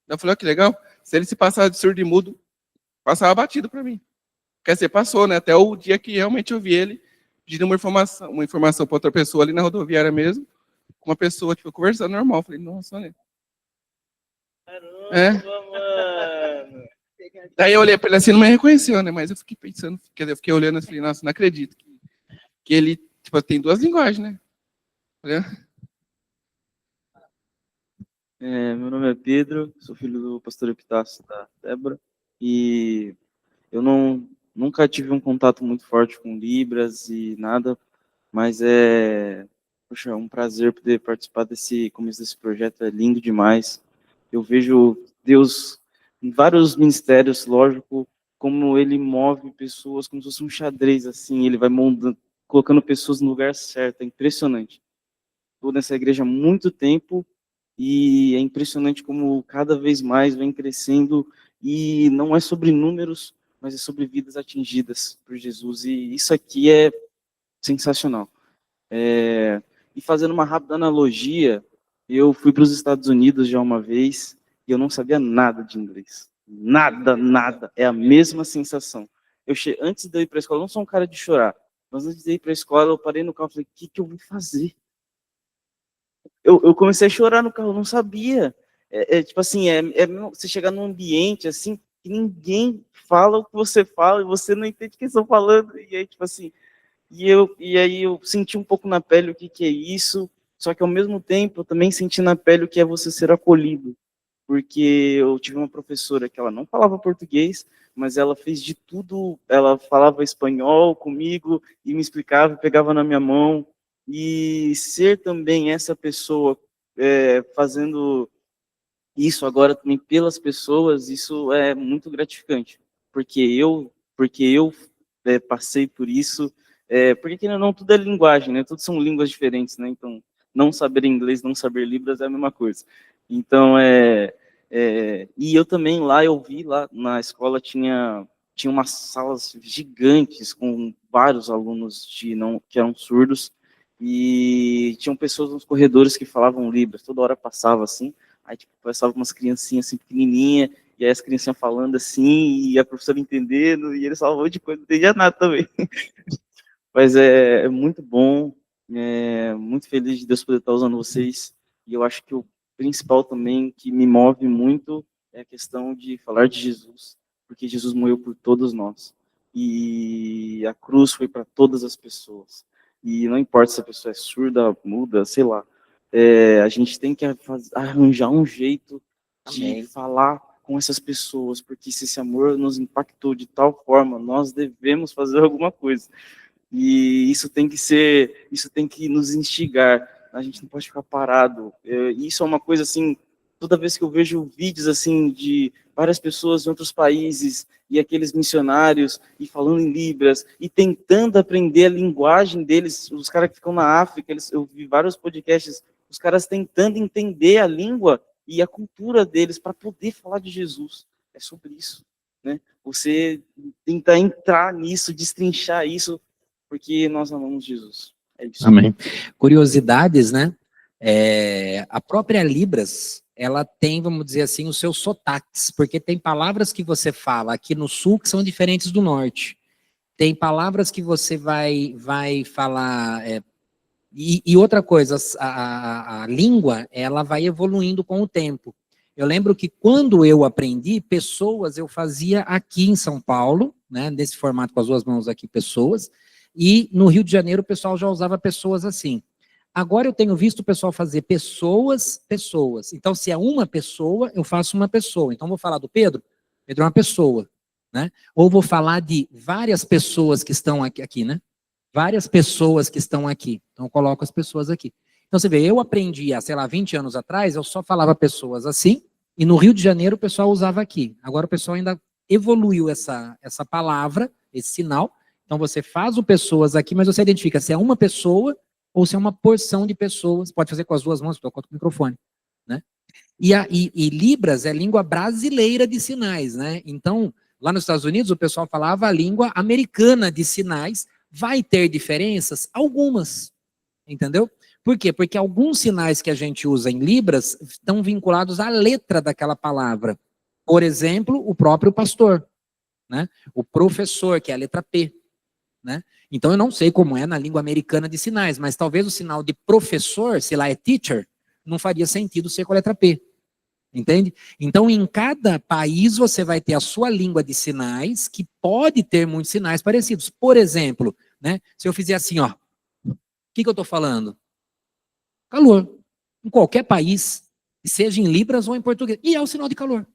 Daí eu falei, ó, que legal, se ele se passar de surdo e mudo, passava batido para mim. Quer dizer, passou, né? Até o dia que realmente eu vi ele pedindo uma informação para outra pessoa ali na rodoviária mesmo, com uma pessoa, tipo, conversando normal. Eu falei, nossa, olha. Mano! Daí eu olhei para ele assim, não me reconheceu, né? Mas eu fiquei pensando, quer dizer, eu fiquei olhando e falei, nossa, não acredito que ele, tipo, tem duas linguagens, né? Meu nome é Pedro, sou filho do pastor Epitácio da Débora, e eu nunca tive um contato muito forte com Libras e nada, mas poxa, é um prazer poder participar desse começo desse projeto, é lindo demais. Eu vejo Deus em vários ministérios, lógico, como ele move pessoas como se fosse um xadrez, assim, ele vai moldando, colocando pessoas no lugar certo, é impressionante. Estou nessa igreja há muito tempo, e é impressionante como cada vez mais vem crescendo, e não é sobre números, mas é sobre vidas atingidas por Jesus, e isso aqui é sensacional. E fazendo uma rápida analogia, eu fui para os Estados Unidos já uma vez, e eu não sabia nada de inglês. Nada. É a mesma sensação. Antes de eu ir para a escola, eu não sou um cara de chorar, mas antes de ir para a escola, eu parei no carro e falei, o que eu vou fazer? Eu comecei a chorar no carro, eu não sabia. Tipo assim, você chegar num ambiente assim, que ninguém fala o que você fala, e você não entende o que estão falando, e aí, tipo assim, e aí eu senti um pouco na pele o que é isso, só que ao mesmo tempo eu também senti na pele o que é você ser acolhido, porque eu tive uma professora que ela não falava português, mas ela fez de tudo, ela falava espanhol comigo, e me explicava, pegava na minha mão, e ser também essa pessoa fazendo isso agora também pelas pessoas, isso é muito gratificante, porque eu passei por isso, porque querendo ou não, tudo é linguagem, né? Tudo são línguas diferentes, né? Então, não saber inglês, não saber Libras é a mesma coisa. Então, e eu também eu vi lá na escola tinha umas salas gigantes com vários alunos que eram surdos, e tinham pessoas nos corredores que falavam Libras, toda hora passava assim, aí tipo, passava umas criancinhas assim pequenininhas, e aí as criancinhas falando assim, e a professora entendendo, e eles falavam um monte de coisa, não entendia nada também. Mas é muito bom, muito feliz de Deus poder estar usando vocês, e eu acho que o principal também que me move muito é a questão de falar de Jesus, porque Jesus morreu por todos nós, e a cruz foi para todas as pessoas, e não importa se a pessoa é surda, muda, sei lá, a gente tem que arranjar um jeito de falar com essas pessoas, porque se esse amor nos impactou de tal forma, nós devemos fazer alguma coisa. E isso tem que nos instigar. A gente não pode ficar parado. Isso é uma coisa assim, toda vez que eu vejo vídeos assim de várias pessoas em outros países e aqueles missionários e falando em Libras e tentando aprender a linguagem deles, os caras que ficam na África, eu vi vários podcasts, os caras tentando entender a língua e a cultura deles para poder falar de Jesus. É sobre isso, né? Você tentar entrar nisso, destrinchar isso, porque nós amamos Jesus. É isso. Amém. Curiosidades, né? A própria Libras, ela tem, vamos dizer assim, os seus sotaques, porque tem palavras que você fala aqui no sul que são diferentes do norte. Tem palavras que você vai falar... E outra coisa, a língua, ela vai evoluindo com o tempo. Eu lembro que quando eu aprendi, pessoas eu fazia aqui em São Paulo, né, nesse formato com as duas mãos aqui, pessoas, e no Rio de Janeiro o pessoal já usava pessoas assim. Agora eu tenho visto o pessoal fazer pessoas. Então, se é uma pessoa, eu faço uma pessoa. Então, vou falar do Pedro, Pedro é uma pessoa, né? Ou vou falar de várias pessoas que estão aqui, né? Várias pessoas que estão aqui. Então, eu coloco as pessoas aqui. Então, você vê, eu aprendi há, sei lá, 20 anos atrás, eu só falava pessoas assim, e no Rio de Janeiro o pessoal usava aqui. Agora o pessoal ainda evoluiu essa palavra, esse sinal. Então, você faz o pessoas aqui, mas você identifica se é uma pessoa ou se é uma porção de pessoas. Pode fazer com as duas mãos, estou com o microfone, né? E Libras é língua brasileira de sinais, né? Então, lá nos Estados Unidos, o pessoal falava a língua americana de sinais, Vai ter diferenças? Algumas, entendeu? Por quê? Porque alguns sinais que a gente usa em Libras estão vinculados à letra daquela palavra. Por exemplo, o próprio pastor, né? O professor, que é a letra P, né? Então eu não sei como é na língua americana de sinais, mas talvez o sinal de professor, se lá é teacher, não faria sentido ser com a letra P. Entende? Então, em cada país, você vai ter a sua língua de sinais, que pode ter muitos sinais parecidos. Por exemplo, né, se eu fizer assim, ó, o que eu estou falando? Calor. Em qualquer país, seja em Libras ou em português. E é o sinal de calor,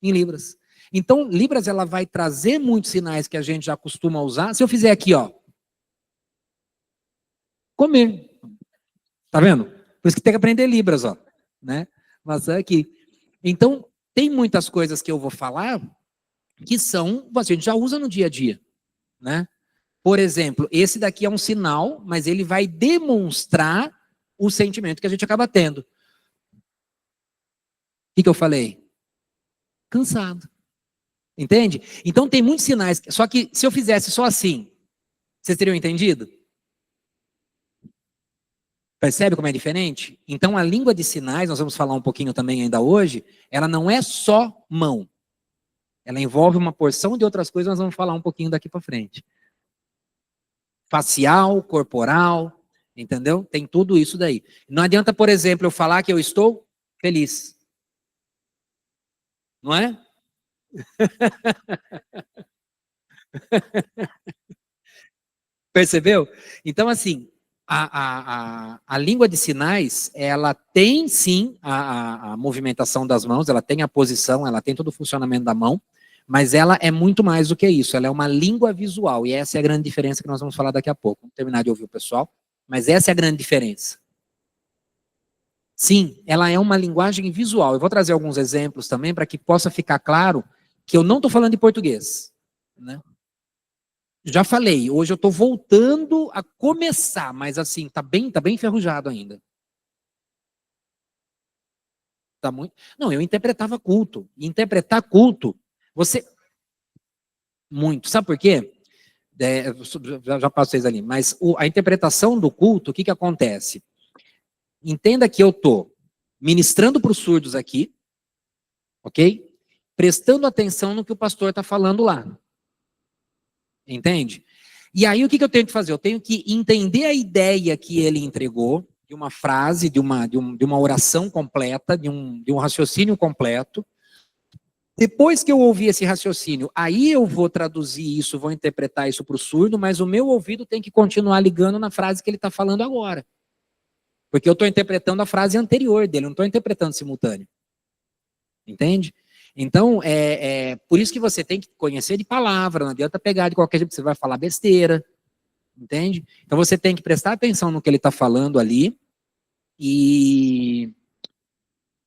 em Libras. Então, Libras, ela vai trazer muitos sinais que a gente já costuma usar. Se eu fizer aqui, ó, comer. Tá vendo? Por isso que tem que aprender Libras, ó, né? Mas aqui. Então, tem muitas coisas que eu vou falar que são, a gente já usa no dia a dia, né? Por exemplo, esse daqui é um sinal, mas ele vai demonstrar o sentimento que a gente acaba tendo. O que eu falei? Cansado. Entende? Então tem muitos sinais, só que se eu fizesse só assim, vocês teriam entendido? Percebe como é diferente? Então a língua de sinais, nós vamos falar um pouquinho também ainda hoje, ela não é só mão. Ela envolve uma porção de outras coisas, nós vamos falar um pouquinho daqui para frente. Facial, corporal, entendeu? Tem tudo isso daí. Não adianta, por exemplo, eu falar que eu estou feliz. Não é? Percebeu? Então, assim, a língua de sinais, ela tem sim a movimentação das mãos, ela tem a posição, ela tem todo o funcionamento da mão, mas ela é muito mais do que isso, ela é uma língua visual, e essa é a grande diferença que nós vamos falar daqui a pouco. Vamos terminar de ouvir o pessoal, mas essa é a grande diferença. Sim, ela é uma linguagem visual. Eu vou trazer alguns exemplos também para que possa ficar claro que eu não estou falando de português, né? Já falei, hoje eu estou voltando a começar, mas assim, tá bem enferrujado ainda. Tá muito. Não, eu interpretava culto. Interpretar culto, você muito. Sabe por quê? Já passo vocês ali, mas a interpretação do culto, o que acontece? Entenda que eu estou ministrando para os surdos aqui, ok? Prestando atenção no que o pastor está falando lá. Entende? E aí o que eu tenho que fazer? Eu tenho que entender a ideia que ele entregou, de uma frase, de uma oração completa, de um raciocínio completo. Depois que eu ouvir esse raciocínio, aí eu vou traduzir isso, vou interpretar isso para o surdo, mas o meu ouvido tem que continuar ligando na frase que ele está falando agora. Porque eu estou interpretando a frase anterior dele, eu não estou interpretando simultâneo. Entende? Então, por isso que você tem que conhecer de palavra, não adianta pegar de qualquer jeito, você vai falar besteira, entende? Então você tem que prestar atenção no que ele está falando ali, e,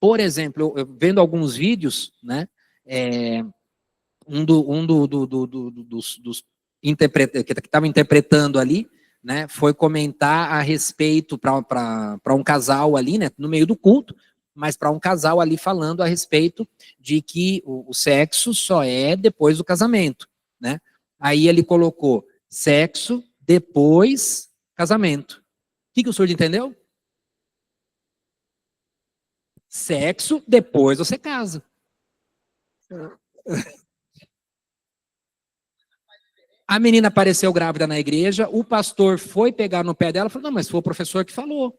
por exemplo, eu vendo alguns vídeos, né, dos que estava interpretando ali, né, foi comentar a respeito para um casal ali, né, no meio do culto, mas para um casal ali falando a respeito de que o sexo só é depois do casamento, né? Aí ele colocou sexo depois casamento. O que o surdo entendeu? Sexo depois você casa. A menina apareceu grávida na igreja, o pastor foi pegar no pé dela e falou, não, mas foi o professor que falou.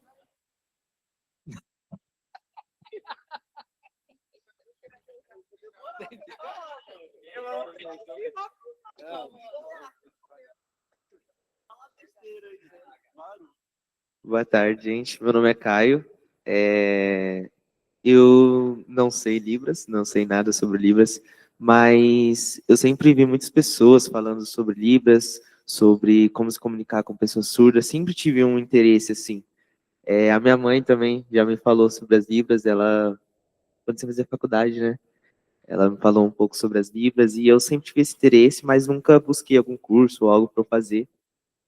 Boa tarde, gente. Meu nome é Caio. Eu não sei Libras, não sei nada sobre Libras, mas eu sempre vi muitas pessoas falando sobre Libras, sobre como se comunicar com pessoas surdas. Sempre tive um interesse assim. A minha mãe também já me falou sobre as Libras. Ela, quando você fazia faculdade, né? Ela me falou um pouco sobre as Libras e eu sempre tive esse interesse, mas nunca busquei algum curso ou algo para eu fazer.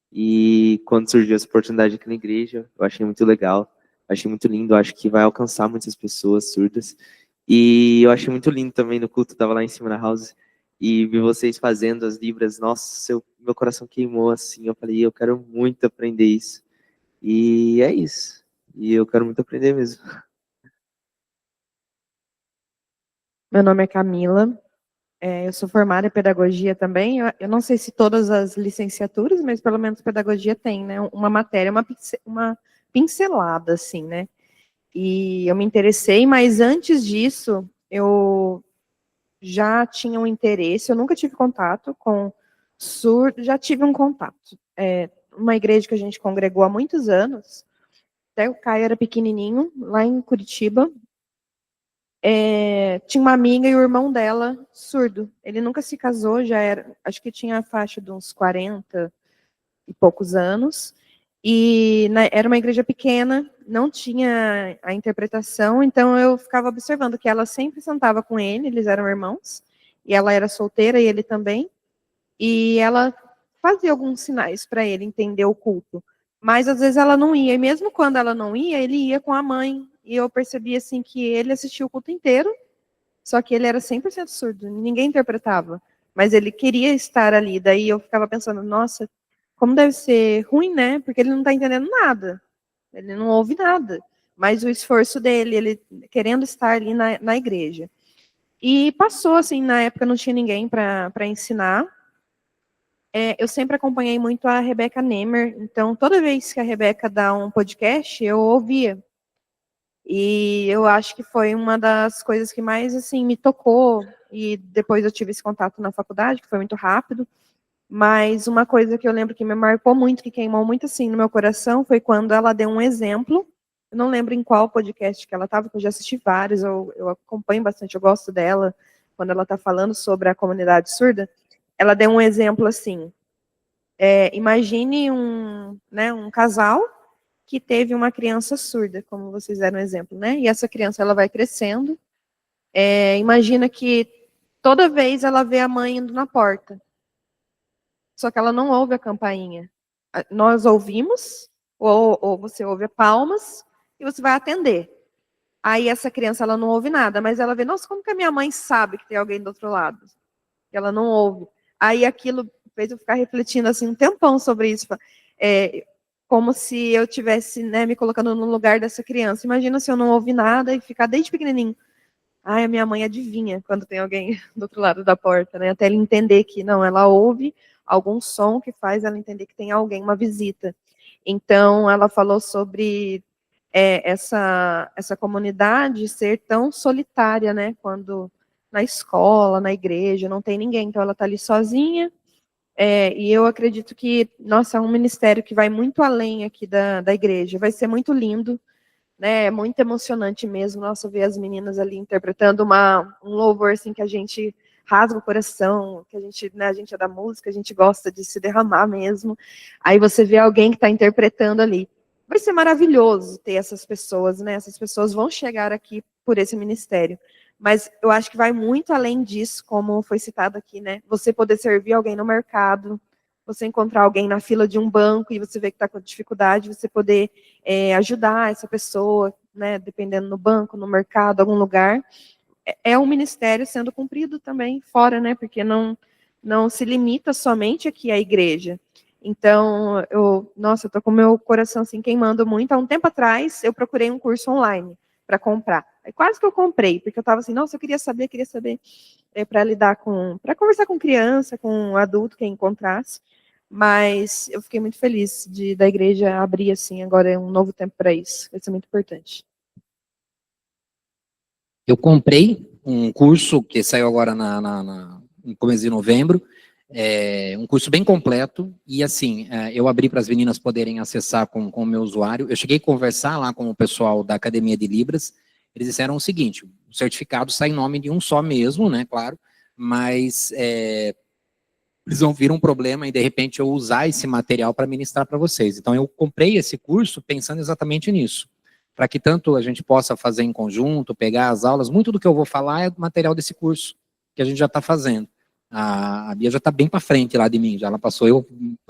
E quando surgiu essa oportunidade aqui na igreja, eu achei muito legal, achei muito lindo, acho que vai alcançar muitas pessoas surdas. E eu achei muito lindo também no culto, estava lá em cima na house, e vi vocês fazendo as libras, nossa, meu coração queimou assim, eu falei, eu quero muito aprender isso. E é isso. E eu quero muito aprender mesmo. Meu nome é Camila, eu sou formada em pedagogia também. Eu não sei se todas as licenciaturas, mas pelo menos pedagogia tem, né? Uma matéria, uma pincelada, assim, né? E eu me interessei, mas antes disso, eu já tinha um interesse, eu nunca tive contato com surdo, já tive um contato. Uma igreja que a gente congregou há muitos anos, até o Caio era pequenininho, lá em Curitiba, tinha uma amiga e o irmão dela, surdo. Ele nunca se casou, já era, acho que tinha a faixa de uns 40 e poucos anos, e era uma igreja pequena, não tinha a interpretação, então eu ficava observando que ela sempre sentava com ele, eles eram irmãos, e ela era solteira e ele também, e ela fazia alguns sinais para ele entender o culto, mas às vezes ela não ia, e mesmo quando ela não ia, ele ia com a mãe, e eu percebi assim que ele assistia o culto inteiro, só que ele era 100% surdo, ninguém interpretava, mas ele queria estar ali, daí eu ficava pensando, nossa, como deve ser ruim, né? Porque ele não está entendendo nada. Ele não ouve nada. Mas o esforço dele, ele querendo estar ali na igreja. E passou, assim, na época não tinha ninguém para ensinar. Eu sempre acompanhei muito a Rebeca Nemer. Então, toda vez que a Rebeca dá um podcast, eu ouvia. E eu acho que foi uma das coisas que mais, assim, me tocou. E depois eu tive esse contato na faculdade, que foi muito rápido. Mas uma coisa que eu lembro que me marcou muito, que queimou muito assim no meu coração, foi quando ela deu um exemplo. Eu não lembro em qual podcast que ela estava, porque eu já assisti vários, eu acompanho bastante, eu gosto dela, quando ela está falando sobre a comunidade surda. Ela deu um exemplo assim, imagine um casal que teve uma criança surda, como vocês deram um exemplo, né? E essa criança ela vai crescendo, imagina que toda vez ela vê a mãe indo na porta, só que ela não ouve a campainha. Nós ouvimos, ou você ouve palmas, e você vai atender. Aí essa criança, ela não ouve nada, mas ela vê, nossa, como que a minha mãe sabe que tem alguém do outro lado? Ela não ouve. Aí aquilo fez eu ficar refletindo assim um tempão sobre isso. Como se eu tivesse, né, me colocando no lugar dessa criança. Imagina se eu não ouvi nada e ficar desde pequenininho. Ai, a minha mãe adivinha quando tem alguém do outro lado da porta, né? Até ele entender que não, ela ouve algum som que faz ela entender que tem alguém, uma visita. Então, ela falou sobre essa comunidade ser tão solitária, né? Quando na escola, na igreja, não tem ninguém. Então, ela está ali sozinha. E eu acredito que, nossa, é um ministério que vai muito além aqui da igreja. Vai ser muito lindo. Né, é muito emocionante mesmo, nossa, ver as meninas ali interpretando um louvor assim que a gente rasga o coração, que a gente, né, a gente é da música, a gente gosta de se derramar mesmo. Aí você vê alguém que está interpretando ali. Vai ser maravilhoso ter essas pessoas, né? Essas pessoas vão chegar aqui por esse ministério. Mas eu acho que vai muito além disso, como foi citado aqui, né? Você poder servir alguém no mercado, você encontrar alguém na fila de um banco e você vê que está com dificuldade, você poder ajudar essa pessoa, né, dependendo no banco, no mercado, algum lugar. É um ministério sendo cumprido também fora, né, porque não se limita somente aqui à igreja. Então, eu estou com o meu coração assim, queimando muito. Há um tempo atrás, eu procurei um curso online para comprar. Aí quase que eu comprei, porque eu estava assim, nossa, eu queria saber para lidar para conversar com criança, com adulto, quem encontrasse. Mas eu fiquei muito feliz da igreja abrir assim, agora é um novo tempo para isso. Vai ser muito importante. Eu comprei um curso que saiu agora no começo de novembro, um curso bem completo, e assim, eu abri para as meninas poderem acessar com o meu usuário. Eu cheguei a conversar lá com o pessoal da Academia de Libras, eles disseram o seguinte, o certificado sai em nome de um só mesmo, né, claro, mas eles vão vir um problema e de repente eu usar esse material para ministrar para vocês. Então eu comprei esse curso pensando exatamente nisso, para que tanto a gente possa fazer em conjunto, pegar as aulas, muito do que eu vou falar é do material desse curso, que a gente já está fazendo. A Bia já está bem para frente lá de mim, já ela passou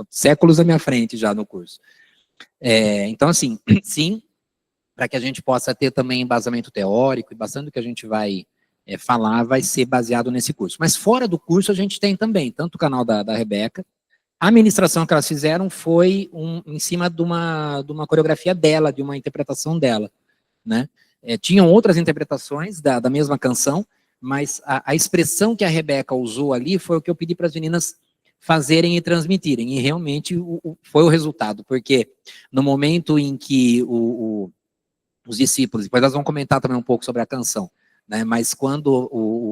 séculos à minha frente já no curso. Então assim, sim, para que a gente possa ter também embasamento teórico e bastante do que a gente vai falar vai ser baseado nesse curso. Mas fora do curso a gente tem também, tanto o canal da Rebeca, a ministração que elas fizeram foi em cima de uma coreografia dela, de uma interpretação dela, né? Tinham outras interpretações da mesma canção, mas a expressão que a Rebeca usou ali foi o que eu pedi para as meninas fazerem e transmitirem, e realmente foi o resultado, porque no momento em que os discípulos, depois nós vamos comentar também um pouco sobre a canção, né? Mas quando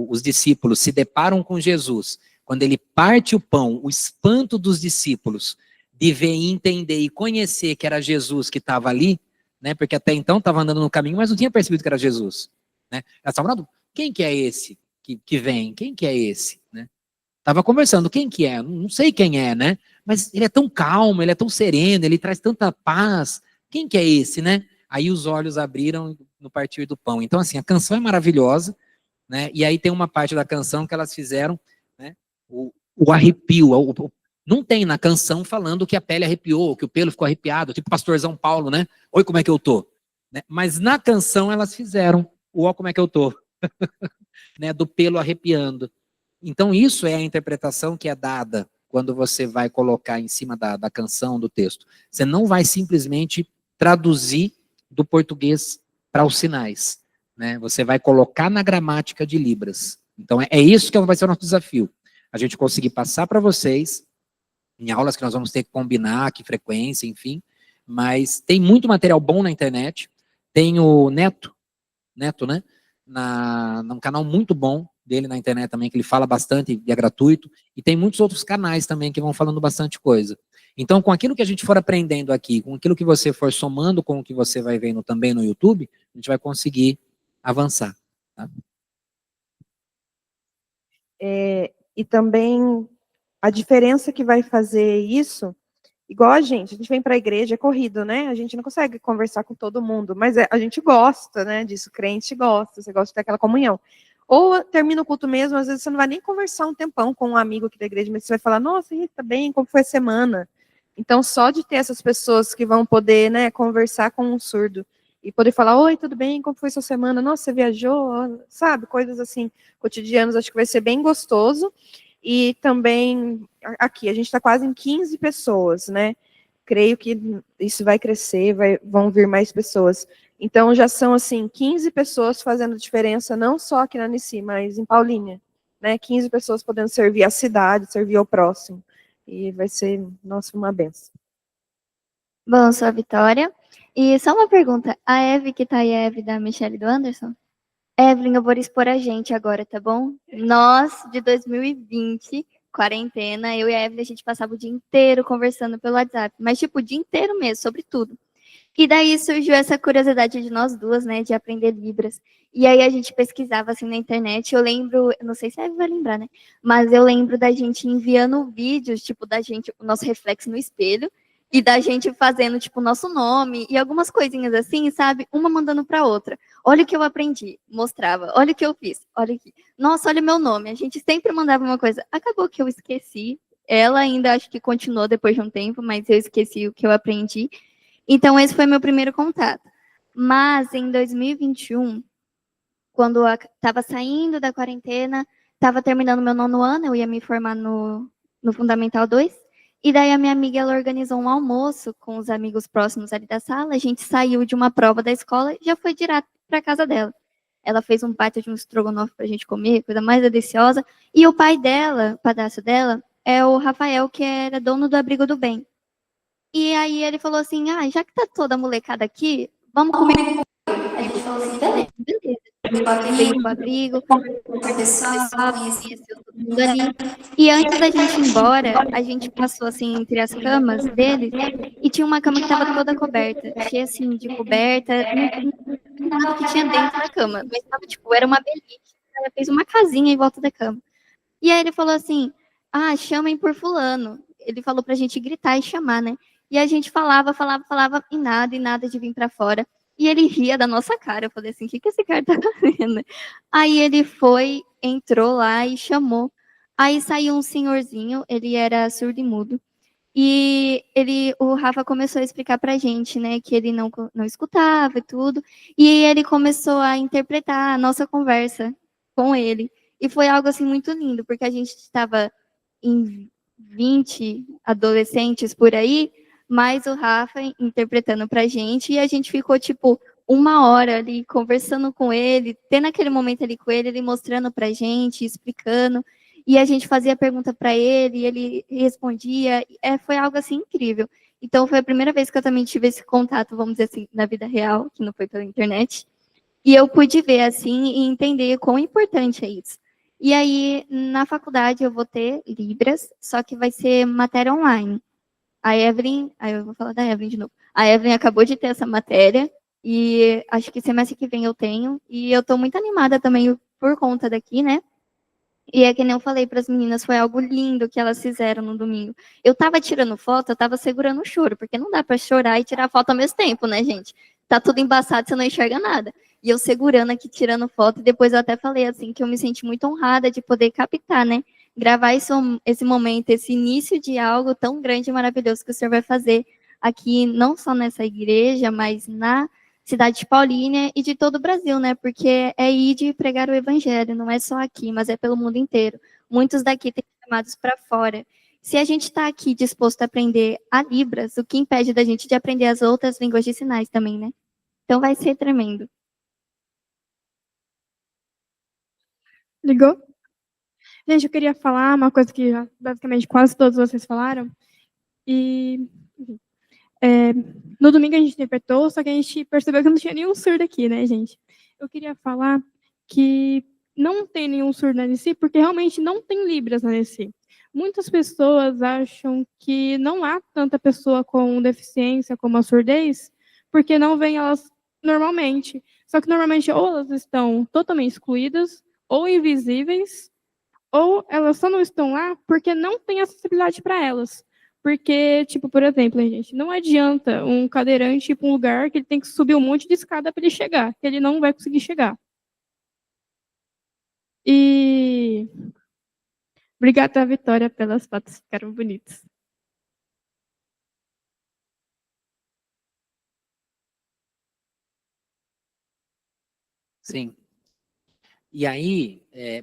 os discípulos se deparam com Jesus, quando ele parte o pão, o espanto dos discípulos de ver, entender e conhecer que era Jesus que estava ali, né? Porque até então estava andando no caminho, mas não tinha percebido que era Jesus, né? Elas estavam falando, quem que é esse que vem? Quem que é esse, né? Estava conversando, quem que é? Não sei quem é, né? Mas ele é tão calmo, ele é tão sereno, ele traz tanta paz. Quem que é esse, né? Aí os olhos abriram no partir do pão. Então, assim, a canção é maravilhosa, né? E aí tem uma parte da canção que elas fizeram, né? O arrepio. Não tem na canção falando que a pele arrepiou, que o pelo ficou arrepiado, tipo pastorzão Paulo, né? Oi, como é que eu tô? Né? Mas na canção elas fizeram o ó, como é que eu tô? Né? Do pelo arrepiando. Então, isso é a interpretação que é dada quando você vai colocar em cima da canção, do texto. Você não vai simplesmente traduzir do português para os sinais, né? Você vai colocar na gramática de Libras. Então, é isso que vai ser o nosso desafio. A gente conseguir passar para vocês, em aulas que nós vamos ter que combinar, que frequência, enfim. Mas tem muito material bom na internet. Tem o Neto, né? Num canal muito bom dele na internet também, que ele fala bastante e é gratuito, e tem muitos outros canais também que vão falando bastante coisa. Então, com aquilo que a gente for aprendendo aqui, com aquilo que você for somando com o que você vai vendo também no YouTube, a gente vai conseguir avançar. Tá? E também a diferença que vai fazer isso, igual a gente vem para a igreja, é corrido, né? A gente não consegue conversar com todo mundo, mas a gente gosta, né, disso, crente gosta, você gosta de ter aquela comunhão. Ou termina o culto mesmo, às vezes você não vai nem conversar um tempão com um amigo aqui da igreja, mas você vai falar, nossa, tá bem, como foi a semana? Então, só de ter essas pessoas que vão poder, né, conversar com um surdo e poder falar, oi, tudo bem, como foi sua semana? Nossa, você viajou? Sabe, coisas assim, cotidianas, acho que vai ser bem gostoso. E também, aqui, a gente está quase em 15 pessoas, né? Creio que isso vai crescer, vão vir mais pessoas. Então, já são, assim, 15 pessoas fazendo diferença, não só aqui na Nici, mas em Paulínia, né? 15 pessoas podendo servir a cidade, servir ao próximo. E vai ser, nossa, uma benção. Bom, sou a Vitória. E só uma pergunta, a Eve que tá aí, a Eve da Michelle e do Anderson? Evelyn, eu vou expor a gente agora, tá bom? Nós, de 2020, quarentena, eu e a Evelyn, a gente passava o dia inteiro conversando pelo WhatsApp, mas tipo, o dia inteiro mesmo, sobre tudo. E daí surgiu essa curiosidade de nós duas, né, de aprender Libras. E aí a gente pesquisava assim na internet, eu lembro, não sei se a Eve vai lembrar, né, mas eu lembro da gente enviando vídeos, tipo, da gente, o nosso reflexo no espelho, e da gente fazendo, tipo, o nosso nome, e algumas coisinhas assim, sabe, uma mandando para outra. Olha o que eu aprendi, mostrava, olha o que eu fiz, olha aqui. Nossa, olha o meu nome, a gente sempre mandava uma coisa. Acabou que eu esqueci, ela ainda acho que continuou depois de um tempo, mas eu esqueci o que eu aprendi. Então, esse foi meu primeiro contato. Mas, em 2021, quando eu estava saindo da quarentena, estava terminando meu 9º ano, eu ia me formar no Fundamental 2, e daí a minha amiga, ela organizou um almoço com os amigos próximos ali da sala, a gente saiu de uma prova da escola e já foi direto para a casa dela. Ela fez um baita de um estrogonofe para a gente comer, coisa mais deliciosa, e o pai dela, o padrasto dela, é o Rafael, que era dono do Abrigo do Bem. E aí ele falou assim, já que tá toda a molecada aqui, vamos comer. A gente falou assim, beleza. Veio pro abrigo, conversou com o pessoal, conheceu todo mundo ali. E antes da gente ir embora, a gente passou assim entre as camas deles e tinha uma cama que tava toda coberta, cheia assim de coberta, não nada que tinha dentro da cama, mas tava tipo, era uma beliche, ela fez uma casinha em volta da cama. E aí ele falou assim, chamem por fulano. Ele falou pra gente gritar e chamar, né? E a gente falava, e nada de vir pra fora. E ele ria da nossa cara. Eu falei assim, o que esse cara tá fazendo? Aí ele foi, entrou lá e chamou. Aí saiu um senhorzinho, ele era surdo e mudo. E o Rafa começou a explicar pra gente, né, que ele não escutava e tudo. E ele começou a interpretar a nossa conversa. com ele. E foi algo assim muito lindo, porque a gente estava em 20 adolescentes por aí, mais o Rafa interpretando pra gente, e a gente ficou tipo 1 hora ali conversando com ele, tendo aquele momento ali com ele mostrando pra gente, explicando, e a gente fazia pergunta para ele, e ele respondia, foi algo assim incrível. Então foi a primeira vez que eu também tive esse contato, vamos dizer assim, na vida real, que não foi pela internet, e eu pude ver assim e entender quão importante é isso. E aí, na faculdade, eu vou ter Libras, só que vai ser matéria online. A Evelyn, aí eu vou falar da Evelyn de novo. A Evelyn acabou de ter essa matéria, e acho que semestre que vem eu tenho, e eu estou muito animada também por conta daqui, né? E é que nem eu falei para as meninas, foi algo lindo que elas fizeram no domingo. Eu estava tirando foto, eu estava segurando o choro, porque não dá para chorar e tirar foto ao mesmo tempo, né, gente? Tá tudo embaçado, você não enxerga nada. E eu segurando aqui, tirando foto, e depois eu até falei assim, que eu me senti muito honrada de poder captar, né? Gravar esse momento, esse início de algo tão grande e maravilhoso que o Senhor vai fazer aqui, não só nessa igreja, mas na cidade de Paulínia e de todo o Brasil, né? Porque é ir de pregar o evangelho, não é só aqui, mas é pelo mundo inteiro. Muitos daqui têm chamados para fora. Se a gente está aqui disposto a aprender a Libras, o que impede da gente de aprender as outras línguas de sinais também, né? Então vai ser tremendo. Ligou? Gente, eu queria falar uma coisa que basicamente quase todos vocês falaram. E no domingo a gente interpretou, só que a gente percebeu que não tinha nenhum surdo aqui, né, gente? Eu queria falar que não tem nenhum surdo na NC, porque realmente não tem Libras na NC. Muitas pessoas acham que não há tanta pessoa com deficiência como a surdez, porque não vêm elas normalmente. Só que normalmente ou elas estão totalmente excluídas, ou invisíveis, ou elas só não estão lá porque não tem acessibilidade para elas. Porque, tipo, por exemplo, gente, não adianta um cadeirante ir para um lugar que ele tem que subir um monte de escada para ele chegar, que ele não vai conseguir chegar. E obrigada, Vitória, pelas fotos, ficaram bonitas. Sim. E aí,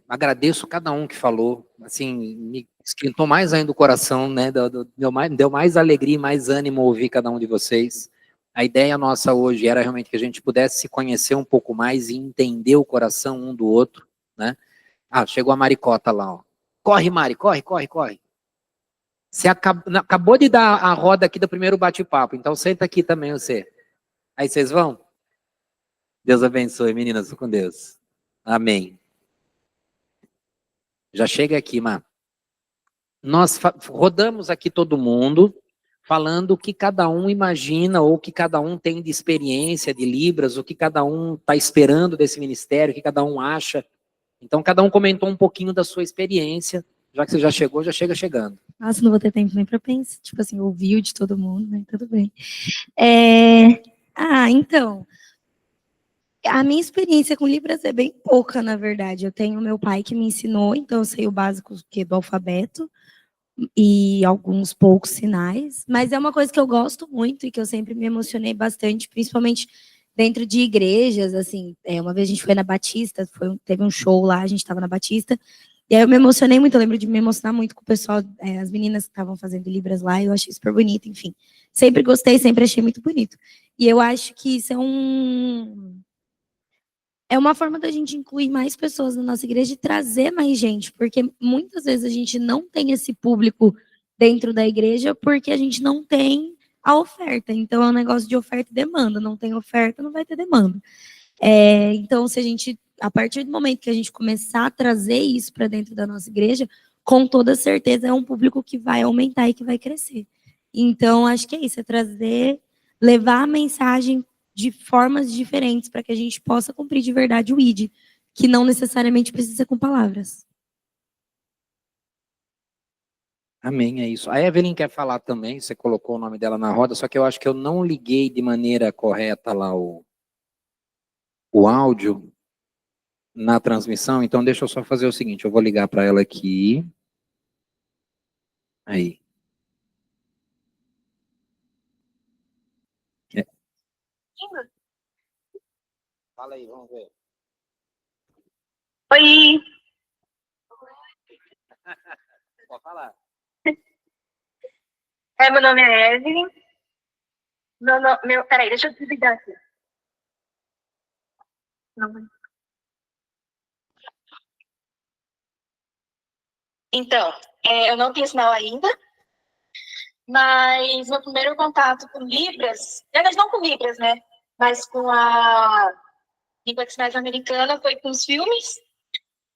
agradeço cada um que falou, assim, me esquentou mais ainda o coração, né, deu mais alegria e mais ânimo ouvir cada um de vocês. A ideia nossa hoje era realmente que a gente pudesse se conhecer um pouco mais e entender o coração um do outro, né? Ah, chegou a Maricota lá, ó. Corre, Mari, corre, corre, corre. Você acabou de dar a roda aqui do primeiro bate-papo, então senta aqui também você. Aí vocês vão? Deus abençoe, meninas, com Deus. Amém. Já chega aqui, Má. Nós rodamos aqui todo mundo, falando o que cada um imagina, ou o que cada um tem de experiência de Libras, o que cada um está esperando desse ministério, o que cada um acha. Então, cada um comentou um pouquinho da sua experiência, já que você já chegou, já chega chegando. Nossa, não vou ter tempo nem para pensar, tipo assim, ouvir o de todo mundo, né? Tudo bem. Então, a minha experiência com Libras é bem pouca, na verdade. Eu tenho meu pai que me ensinou, então eu sei o básico do alfabeto e alguns poucos sinais, mas é uma coisa que eu gosto muito e que eu sempre me emocionei bastante, principalmente dentro de igrejas, assim, uma vez a gente foi na Batista, teve um show lá, a gente estava na Batista, e aí eu me emocionei muito, eu lembro de me emocionar muito com o pessoal, as meninas que estavam fazendo Libras lá, e eu achei super bonito, enfim. Sempre gostei, sempre achei muito bonito. E eu acho que isso é uma forma da gente incluir mais pessoas na nossa igreja e trazer mais gente, porque muitas vezes a gente não tem esse público dentro da igreja porque a gente não tem a oferta. Então é um negócio de oferta e demanda. Não tem oferta, não vai ter demanda. Então, se a gente, a partir do momento que a gente começar a trazer isso para dentro da nossa igreja, com toda certeza é um público que vai aumentar e que vai crescer. Então, acho que é isso, é trazer, levar a mensagem de formas diferentes para que a gente possa cumprir de verdade o ID, que não necessariamente precisa ser com palavras. Amém, é isso. A Evelyn quer falar também, você colocou o nome dela na roda, só que eu acho que eu não liguei de maneira correta lá o áudio na transmissão, então deixa eu só fazer o seguinte, eu vou ligar para ela aqui. Aí. Fala aí, vamos ver. Oi, Pode falar. meu nome é Evelyn. Peraí, deixa eu desligar aqui. Não. Então, eu não tenho sinal ainda, mas meu primeiro contato com Libras, na verdade não com Libras, né? Mas com a língua de sinais americana foi com os filmes.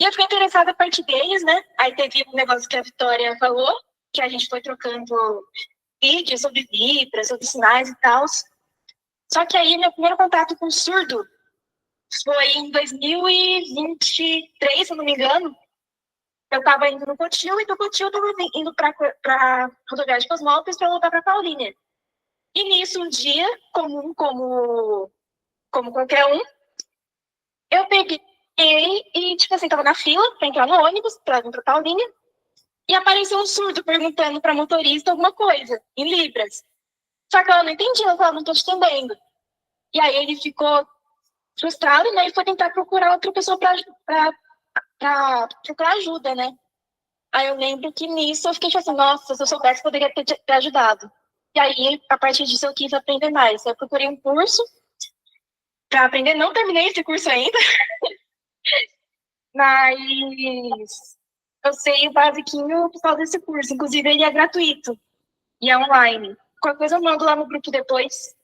E eu fiquei interessada a partir deles, né? Aí teve um negócio que a Vitória falou, que a gente foi trocando vídeos sobre Libras, sobre sinais e tal. Só que aí meu primeiro contato com surdo foi em 2023, se eu não me engano. Eu estava indo no Cotil, e do Cotil eu estava indo para rodoviária de Cosmópolis para voltar para Paulínia. E nisso, um dia, comum como qualquer um, eu peguei e, tipo assim, estava na fila para entrar no ônibus, para vir para Paulínia, e apareceu um surdo perguntando para motorista alguma coisa, em Libras. Só que ela não entendia, ela falava, não estou te entendendo. E aí ele ficou frustrado, né, e foi tentar procurar outra pessoa para procurar ajuda, né? Aí eu lembro que nisso eu fiquei tipo assim, nossa, se eu soubesse, poderia ter ajudado. E aí, a partir disso, eu quis aprender mais. Eu procurei um curso para aprender, não terminei esse curso ainda, mas eu sei o basiquinho por causa desse curso. Inclusive, ele é gratuito e é online. Qualquer coisa eu mando lá no grupo depois.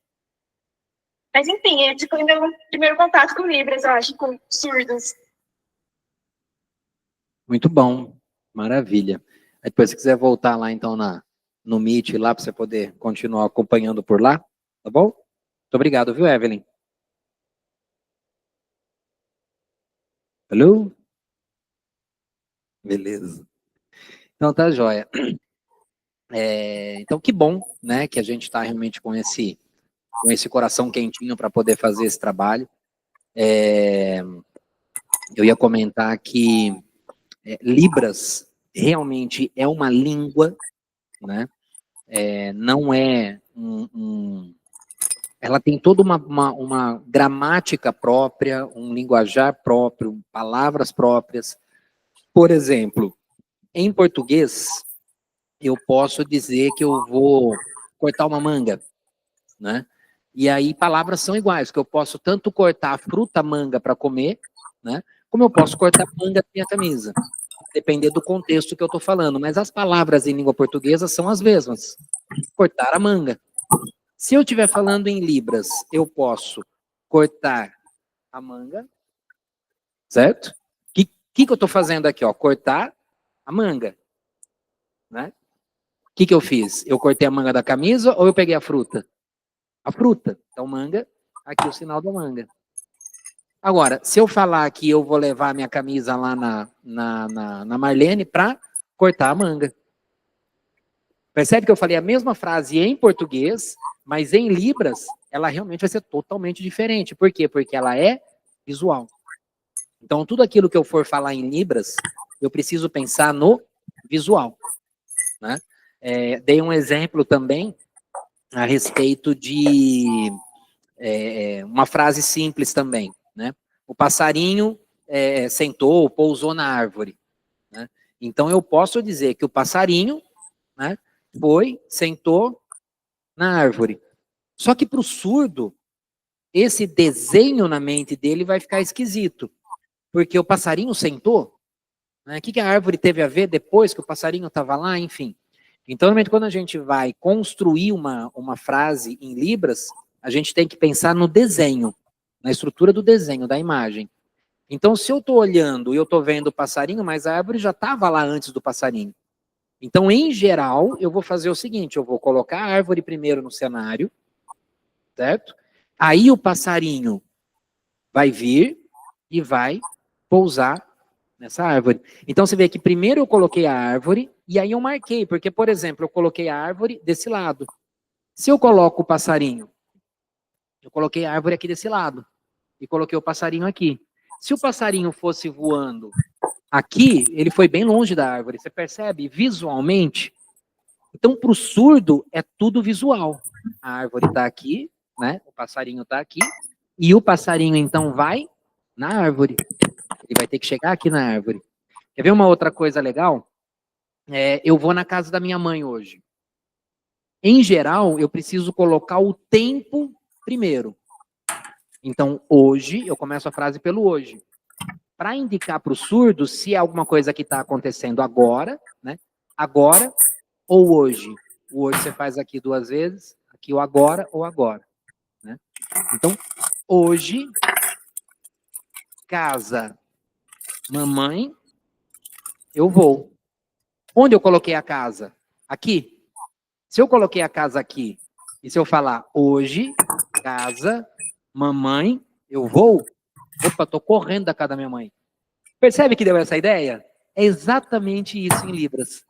Mas enfim, esse foi o meu primeiro contato com Libras, eu acho, com surdos. Muito bom, maravilha. Aí depois, se quiser voltar lá, então, no Meet, lá, para você poder continuar acompanhando por lá, tá bom? Muito obrigado, viu, Evelyn? Alô? Beleza. Então, tá joia. Então, que bom, né, que a gente está realmente com esse coração quentinho para poder fazer esse trabalho. Eu ia comentar que Libras realmente é uma língua, né? Não é ela tem toda uma gramática própria, um linguajar próprio, palavras próprias. Por exemplo, em português, eu posso dizer que eu vou cortar uma manga, né? E aí palavras são iguais, que eu posso tanto cortar a fruta manga para comer, né? Como eu posso cortar a manga da minha camisa. Depender do contexto que eu estou falando, mas as palavras em língua portuguesa são as mesmas. Cortar a manga. Se eu estiver falando em Libras, eu posso cortar a manga, certo? O que eu estou fazendo aqui? Ó? Cortar a manga, né? O que eu fiz? Eu cortei a manga da camisa ou eu peguei a fruta? A fruta. Então, manga, aqui o sinal da manga. Agora, se eu falar que eu vou levar a minha camisa lá na Marlene para cortar a manga. Percebe que eu falei a mesma frase em português, mas em Libras, ela realmente vai ser totalmente diferente. Por quê? Porque ela é visual. Então, tudo aquilo que eu for falar em Libras, eu preciso pensar no visual, né? Dei um exemplo também a respeito de uma frase simples também, né? O passarinho sentou, pousou na árvore, né? Então, eu posso dizer que o passarinho, né, sentou na árvore. Só que para o surdo, esse desenho na mente dele vai ficar esquisito. Porque o passarinho sentou, né? O que a árvore teve a ver depois que o passarinho estava lá, enfim. Então, normalmente, quando a gente vai construir uma frase em Libras, a gente tem que pensar no desenho, na estrutura do desenho, da imagem. Então, se eu estou olhando e eu estou vendo o passarinho, mas a árvore já estava lá antes do passarinho. Então, em geral, eu vou fazer o seguinte, eu vou colocar a árvore primeiro no cenário, certo? Aí o passarinho vai vir e vai pousar nessa árvore. Então, você vê que primeiro eu coloquei a árvore e aí eu marquei, porque, por exemplo, eu coloquei a árvore desse lado. Se eu coloco o passarinho, eu coloquei a árvore aqui desse lado e coloquei o passarinho aqui. Se o passarinho fosse voando aqui, ele foi bem longe da árvore, você percebe visualmente? Então, para o surdo, é tudo visual. A árvore está aqui, né? O passarinho está aqui, e o passarinho, então, vai na árvore. Ele vai ter que chegar aqui na árvore. Quer ver uma outra coisa legal? Eu vou na casa da minha mãe hoje. Em geral, eu preciso colocar o tempo primeiro. Então, hoje, eu começo a frase pelo hoje. Para indicar para o surdo se é alguma coisa que está acontecendo agora, né? Agora ou hoje. O hoje você faz aqui 2 vezes, aqui o agora ou agora, né? Então, hoje, casa, mamãe, eu vou. Onde eu coloquei a casa? Aqui. Se eu coloquei a casa aqui, e se eu falar hoje, casa, mamãe, eu vou, opa, tô correndo da casa da minha mãe. Percebe que deu essa ideia? É exatamente isso em Libras.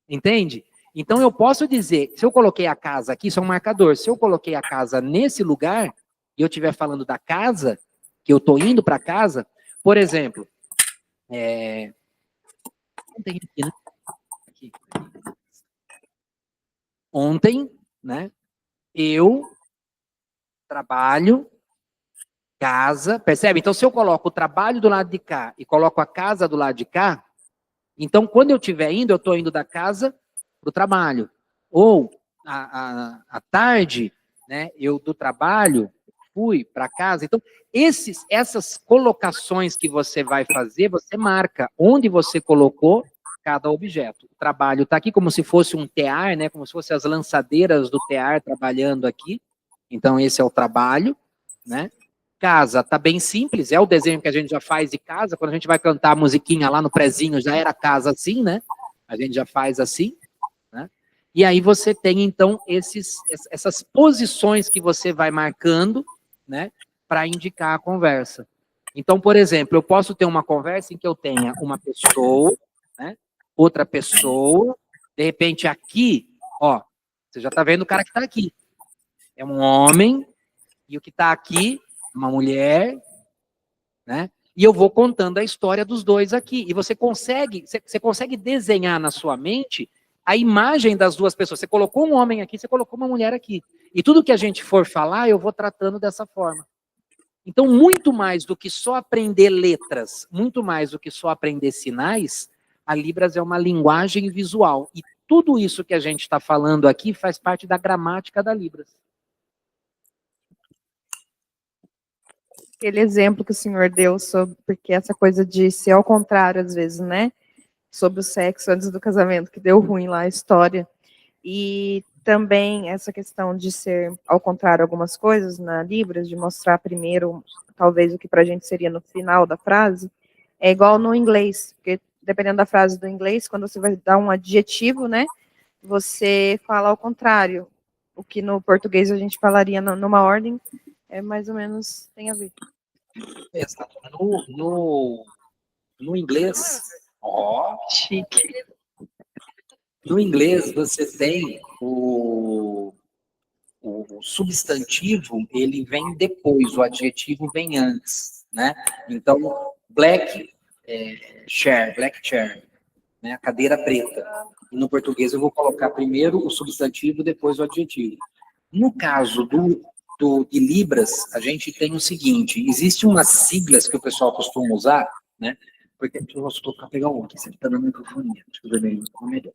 Entende? Então eu posso dizer, se eu coloquei a casa aqui, isso é um marcador, se eu coloquei a casa nesse lugar, e eu estiver falando da casa, que eu tô indo para casa, por exemplo, ontem aqui, né? Aqui. Ontem, né? Eu trabalho, casa, percebe? Então, se eu coloco o trabalho do lado de cá e coloco a casa do lado de cá, então, quando eu estiver indo, eu estou indo da casa para o trabalho. Ou, à tarde, né, eu do trabalho fui para casa. Então, essas colocações que você vai fazer, você marca onde você colocou cada objeto. O trabalho está aqui como se fosse um tear, né, como se fossem as lançadeiras do tear trabalhando aqui. Então, esse é o trabalho, né? Casa, tá bem simples, é o desenho que a gente já faz de casa, quando a gente vai cantar a musiquinha lá no prezinho, já era casa assim, né? A gente já faz assim, né? E aí você tem, então, essas posições que você vai marcando, né? Para indicar a conversa. Então, por exemplo, eu posso ter uma conversa em que eu tenha uma pessoa, né? Outra pessoa, de repente aqui, ó, você já tá vendo o cara que tá aqui. É um homem, e o que tá aqui, uma mulher, né? E eu vou contando a história dos dois aqui. E você consegue desenhar na sua mente a imagem das duas pessoas. Você colocou um homem aqui, você colocou uma mulher aqui. E tudo que a gente for falar, eu vou tratando dessa forma. Então, muito mais do que só aprender letras, muito mais do que só aprender sinais, a Libras é uma linguagem visual. E tudo isso que a gente está falando aqui faz parte da gramática da Libras. Aquele exemplo que o senhor deu sobre, porque essa coisa de ser ao contrário, às vezes, né? Sobre o sexo antes do casamento, que deu ruim lá a história. E também essa questão de ser ao contrário algumas coisas na Libras, de mostrar primeiro, talvez, o que pra gente seria no final da frase, é igual no inglês, porque dependendo da frase do inglês, quando você vai dar um adjetivo, né? Você fala ao contrário. O que no português a gente falaria numa ordem, é mais ou menos, tem a ver. Exato. No inglês, chique. No inglês, você tem o substantivo, ele vem depois, o adjetivo vem antes, né? Então, black chair, né? A cadeira preta. E no português, eu vou colocar primeiro o substantivo, depois o adjetivo. No caso de Libras, a gente tem o seguinte, existem umas siglas que o pessoal costuma usar, né? Porque eu posso pegar um aqui, você está no microfone, deixa eu ver bem, melhor.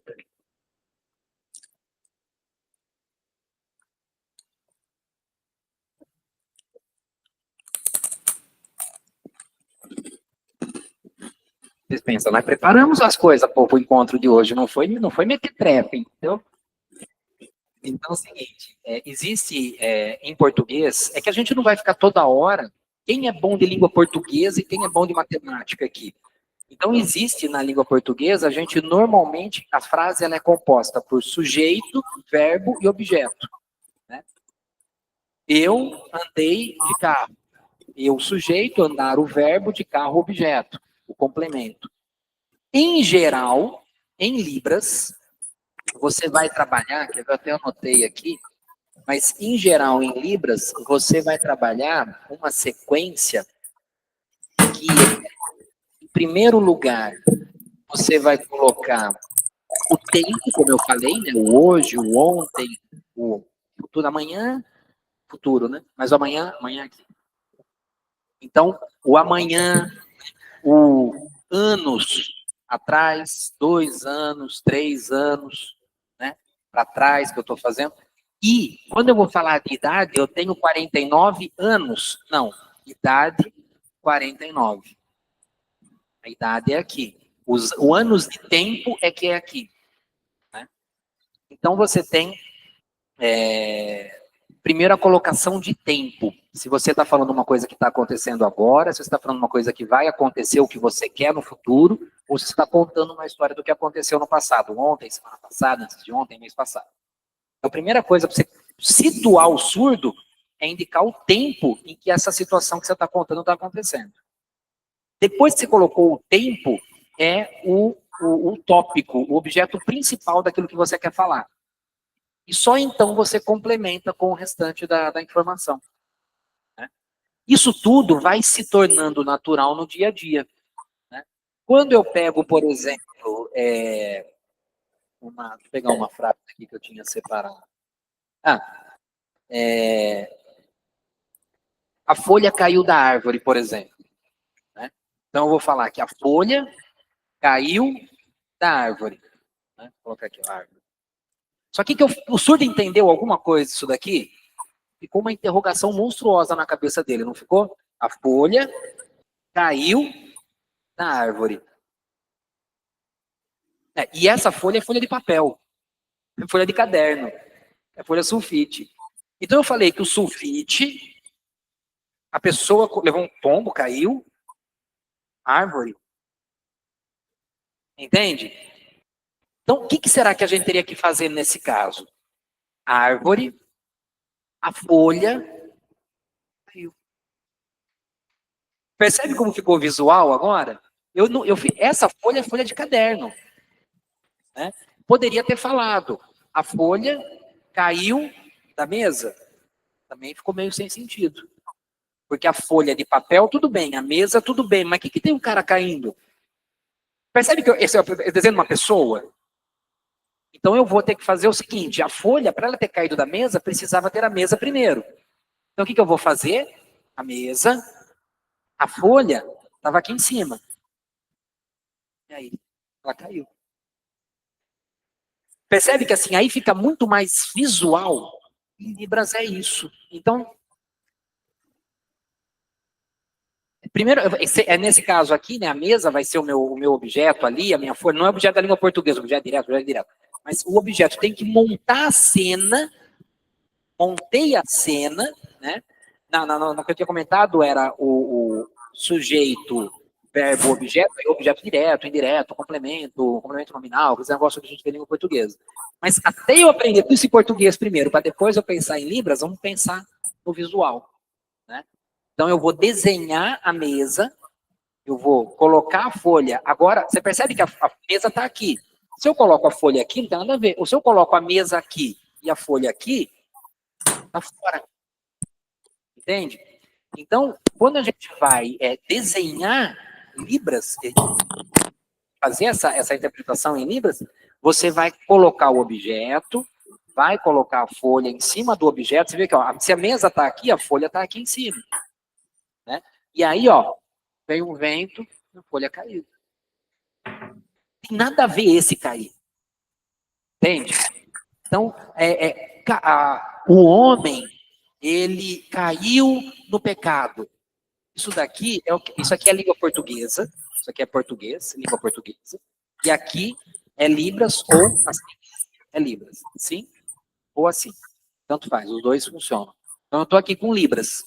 Vocês pensam, nós preparamos as coisas para o encontro de hoje, não foi mequetrefe, entendeu? Então é o seguinte, existe em português, é que a gente não vai ficar toda hora, quem é bom de língua portuguesa e quem é bom de matemática aqui. Então existe na língua portuguesa, a gente normalmente, a frase ela é composta por sujeito, verbo e objeto. Né? Eu andei de carro. Eu, sujeito, andar, o verbo, de carro, objeto, o complemento. Em geral, em Libras, você vai trabalhar, que eu até anotei aqui, mas em geral, em Libras, você vai trabalhar uma sequência que, em primeiro lugar, você vai colocar o tempo, como eu falei, né? O hoje, o ontem, o futuro, amanhã, futuro, né? Mas o amanhã aqui. Então, o amanhã, o anos atrás, 2 anos, 3 anos, né, para trás que eu estou fazendo. E quando eu vou falar de idade, eu tenho 49 anos. Não, idade 49. A idade é aqui. O anos de tempo é que é aqui. Né? Então você tem primeiro a colocação de tempo. Se você está falando uma coisa que está acontecendo agora, se você está falando uma coisa que vai acontecer, o que você quer no futuro, ou se você está contando uma história do que aconteceu no passado, ontem, semana passada, antes de ontem, mês passado. A primeira coisa para você situar o surdo é indicar o tempo em que essa situação que você está contando está acontecendo. Depois que você colocou o tempo, é o tópico, o objeto principal daquilo que você quer falar. E só então você complementa com o restante da informação. Né? Isso tudo vai se tornando natural no dia a dia. Né? Quando eu pego, por exemplo, vou pegar uma frase aqui que eu tinha separado. A folha caiu da árvore, por exemplo. Né? Então eu vou falar que a folha caiu da árvore. Né? Vou colocar aqui a árvore. Só que o surdo entendeu alguma coisa disso daqui? Ficou uma interrogação monstruosa na cabeça dele, não ficou? A folha caiu da árvore. E essa folha é folha de papel. É folha de caderno. É folha sulfite. Então eu falei que o sulfite, a pessoa levou um tombo, caiu, árvore. Entende? Então, o que será que a gente teria que fazer nesse caso? A árvore, a folha, caiu. Percebe como ficou visual agora? Essa folha é folha de caderno. Né? Poderia ter falado, a folha caiu da mesa. Também ficou meio sem sentido. Porque a folha de papel, tudo bem, a mesa, tudo bem, mas o que tem um cara caindo? Percebe que esse é o desenho de uma pessoa? Então eu vou ter que fazer o seguinte, a folha, para ela ter caído da mesa, precisava ter a mesa primeiro. Então o que eu vou fazer? A mesa, a folha estava aqui em cima. E aí, ela caiu. Percebe que assim, aí fica muito mais visual. Em Libras é isso. Então, primeiro, nesse caso aqui, né, a mesa vai ser o meu objeto ali, a minha folha, não é objeto da língua portuguesa, objeto direto. Mas o objeto tem que montar a cena, montei a cena, né? No que eu tinha comentado era o sujeito, verbo, objeto, objeto direto, indireto, complemento nominal, esse negócio que a gente vê em língua portuguesa. Mas até eu aprender tudo isso em português primeiro, para depois eu pensar em Libras, vamos pensar no visual. Né? Então eu vou desenhar a mesa, eu vou colocar a folha. Agora, você percebe que a mesa está aqui. Se eu coloco a folha aqui, não tem nada a ver. Ou se eu coloco a mesa aqui e a folha aqui, está fora. Entende? Então, quando a gente vai desenhar Libras, fazer essa interpretação em Libras, você vai colocar o objeto, vai colocar a folha em cima do objeto. Você vê que ó, se a mesa está aqui, a folha está aqui em cima. Né? E aí, ó, vem um vento, a folha caiu. Tem nada a ver esse cair. Entende? Então, o homem, ele caiu no pecado. Isso aqui é língua portuguesa. Isso aqui é português, língua portuguesa. E aqui é Libras ou assim. É Libras. Assim ou assim. Tanto faz, os dois funcionam. Então, eu estou aqui com Libras.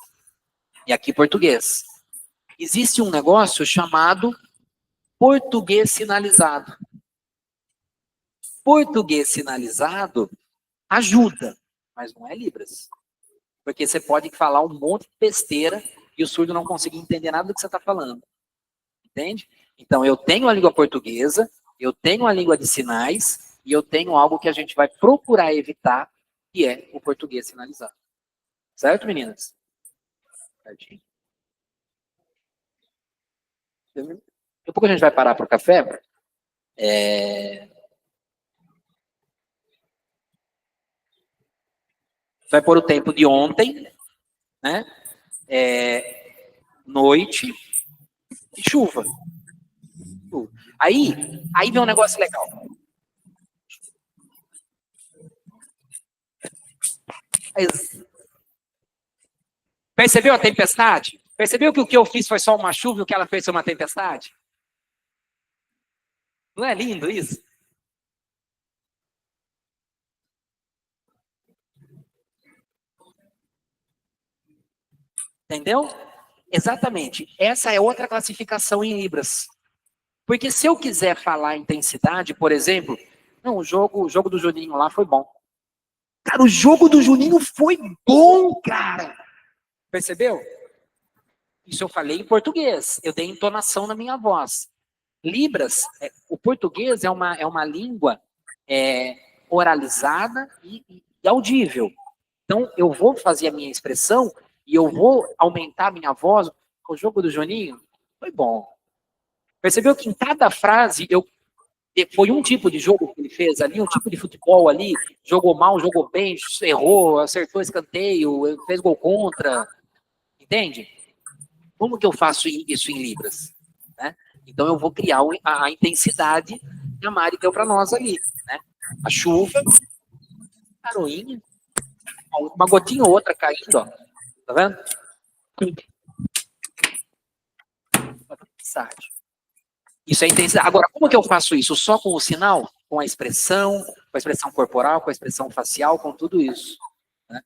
E aqui português. Existe um negócio chamado português sinalizado. Português sinalizado ajuda, mas não é Libras. Porque você pode falar um monte de besteira e o surdo não conseguir entender nada do que você está falando. Entende? Então, eu tenho a língua portuguesa, eu tenho a língua de sinais e eu tenho algo que a gente vai procurar evitar, que é o português sinalizado. Certo, meninas? Certinho. Daqui a pouco a gente vai parar para o café. Vai pôr o tempo de ontem, né? Noite, E chuva. Aí vem um negócio legal. Percebeu a tempestade? Percebeu que o que eu fiz foi só uma chuva e o que ela fez foi uma tempestade? Não é lindo isso? Entendeu? Exatamente. Essa é outra classificação em Libras. Porque se eu quiser falar intensidade, por exemplo, não, o jogo do Juninho lá foi bom. Cara, o jogo do Juninho foi bom, cara. Percebeu? Isso eu falei em português. Eu dei entonação na minha voz. Libras, o português é uma língua oralizada e audível. Então, eu vou fazer a minha expressão e eu vou aumentar a minha voz. O jogo do Juninho foi bom. Percebeu que em cada frase foi um tipo de jogo que ele fez ali, um tipo de futebol ali, jogou mal, jogou bem, errou, acertou escanteio, fez gol contra, entende? Como que eu faço isso em Libras? Né? Então eu vou criar a intensidade que a Mari deu para nós ali, né? A chuva, caroinha, uma gotinha ou outra caindo, ó. Tá vendo? Isso é intensidade. Agora, como que eu faço isso? Só com o sinal? Com a expressão corporal, com a expressão facial, com tudo isso. Né?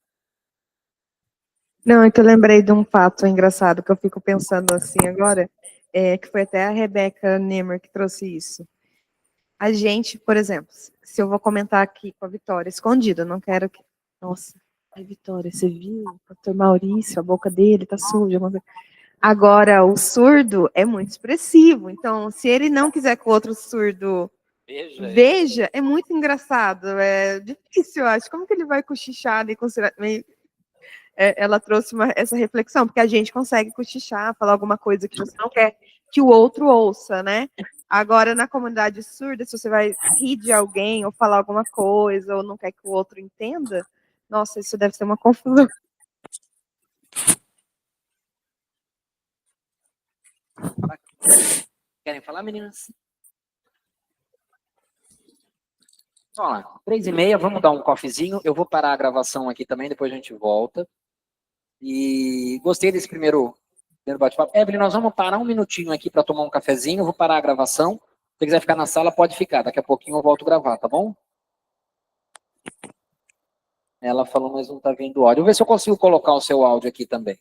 Não, é que eu lembrei de um fato engraçado que eu fico pensando assim agora, que foi até a Rebeca Nemer que trouxe isso. A gente, por exemplo, se eu vou comentar aqui com a Vitória, escondida, não quero que... Nossa, ai, Vitória, você viu? O pastor Maurício, a boca dele tá suja. Agora, o surdo é muito expressivo, então, se ele não quiser que o outro surdo veja, é muito engraçado, é difícil, eu acho. Como que ele vai cochichar ali? Ela trouxe essa reflexão, porque a gente consegue cochichar, falar alguma coisa que você não quer que o outro ouça, né? Agora, na comunidade surda, se você vai rir de alguém, ou falar alguma coisa, ou não quer que o outro entenda, nossa, isso deve ser uma confusão. Querem falar, meninas? Vamos lá, 3h30, vamos dar um coffeezinho. Eu vou parar a gravação aqui também, depois a gente volta. E gostei desse primeiro bate-papo. Evelyn, nós vamos parar um minutinho aqui para tomar um cafezinho. Eu vou parar a gravação. Se você quiser ficar na sala, pode ficar. Daqui a pouquinho eu volto a gravar, tá bom? Ela falou, mas não tá vindo áudio. Eu vou ver se eu consigo colocar o seu áudio aqui também.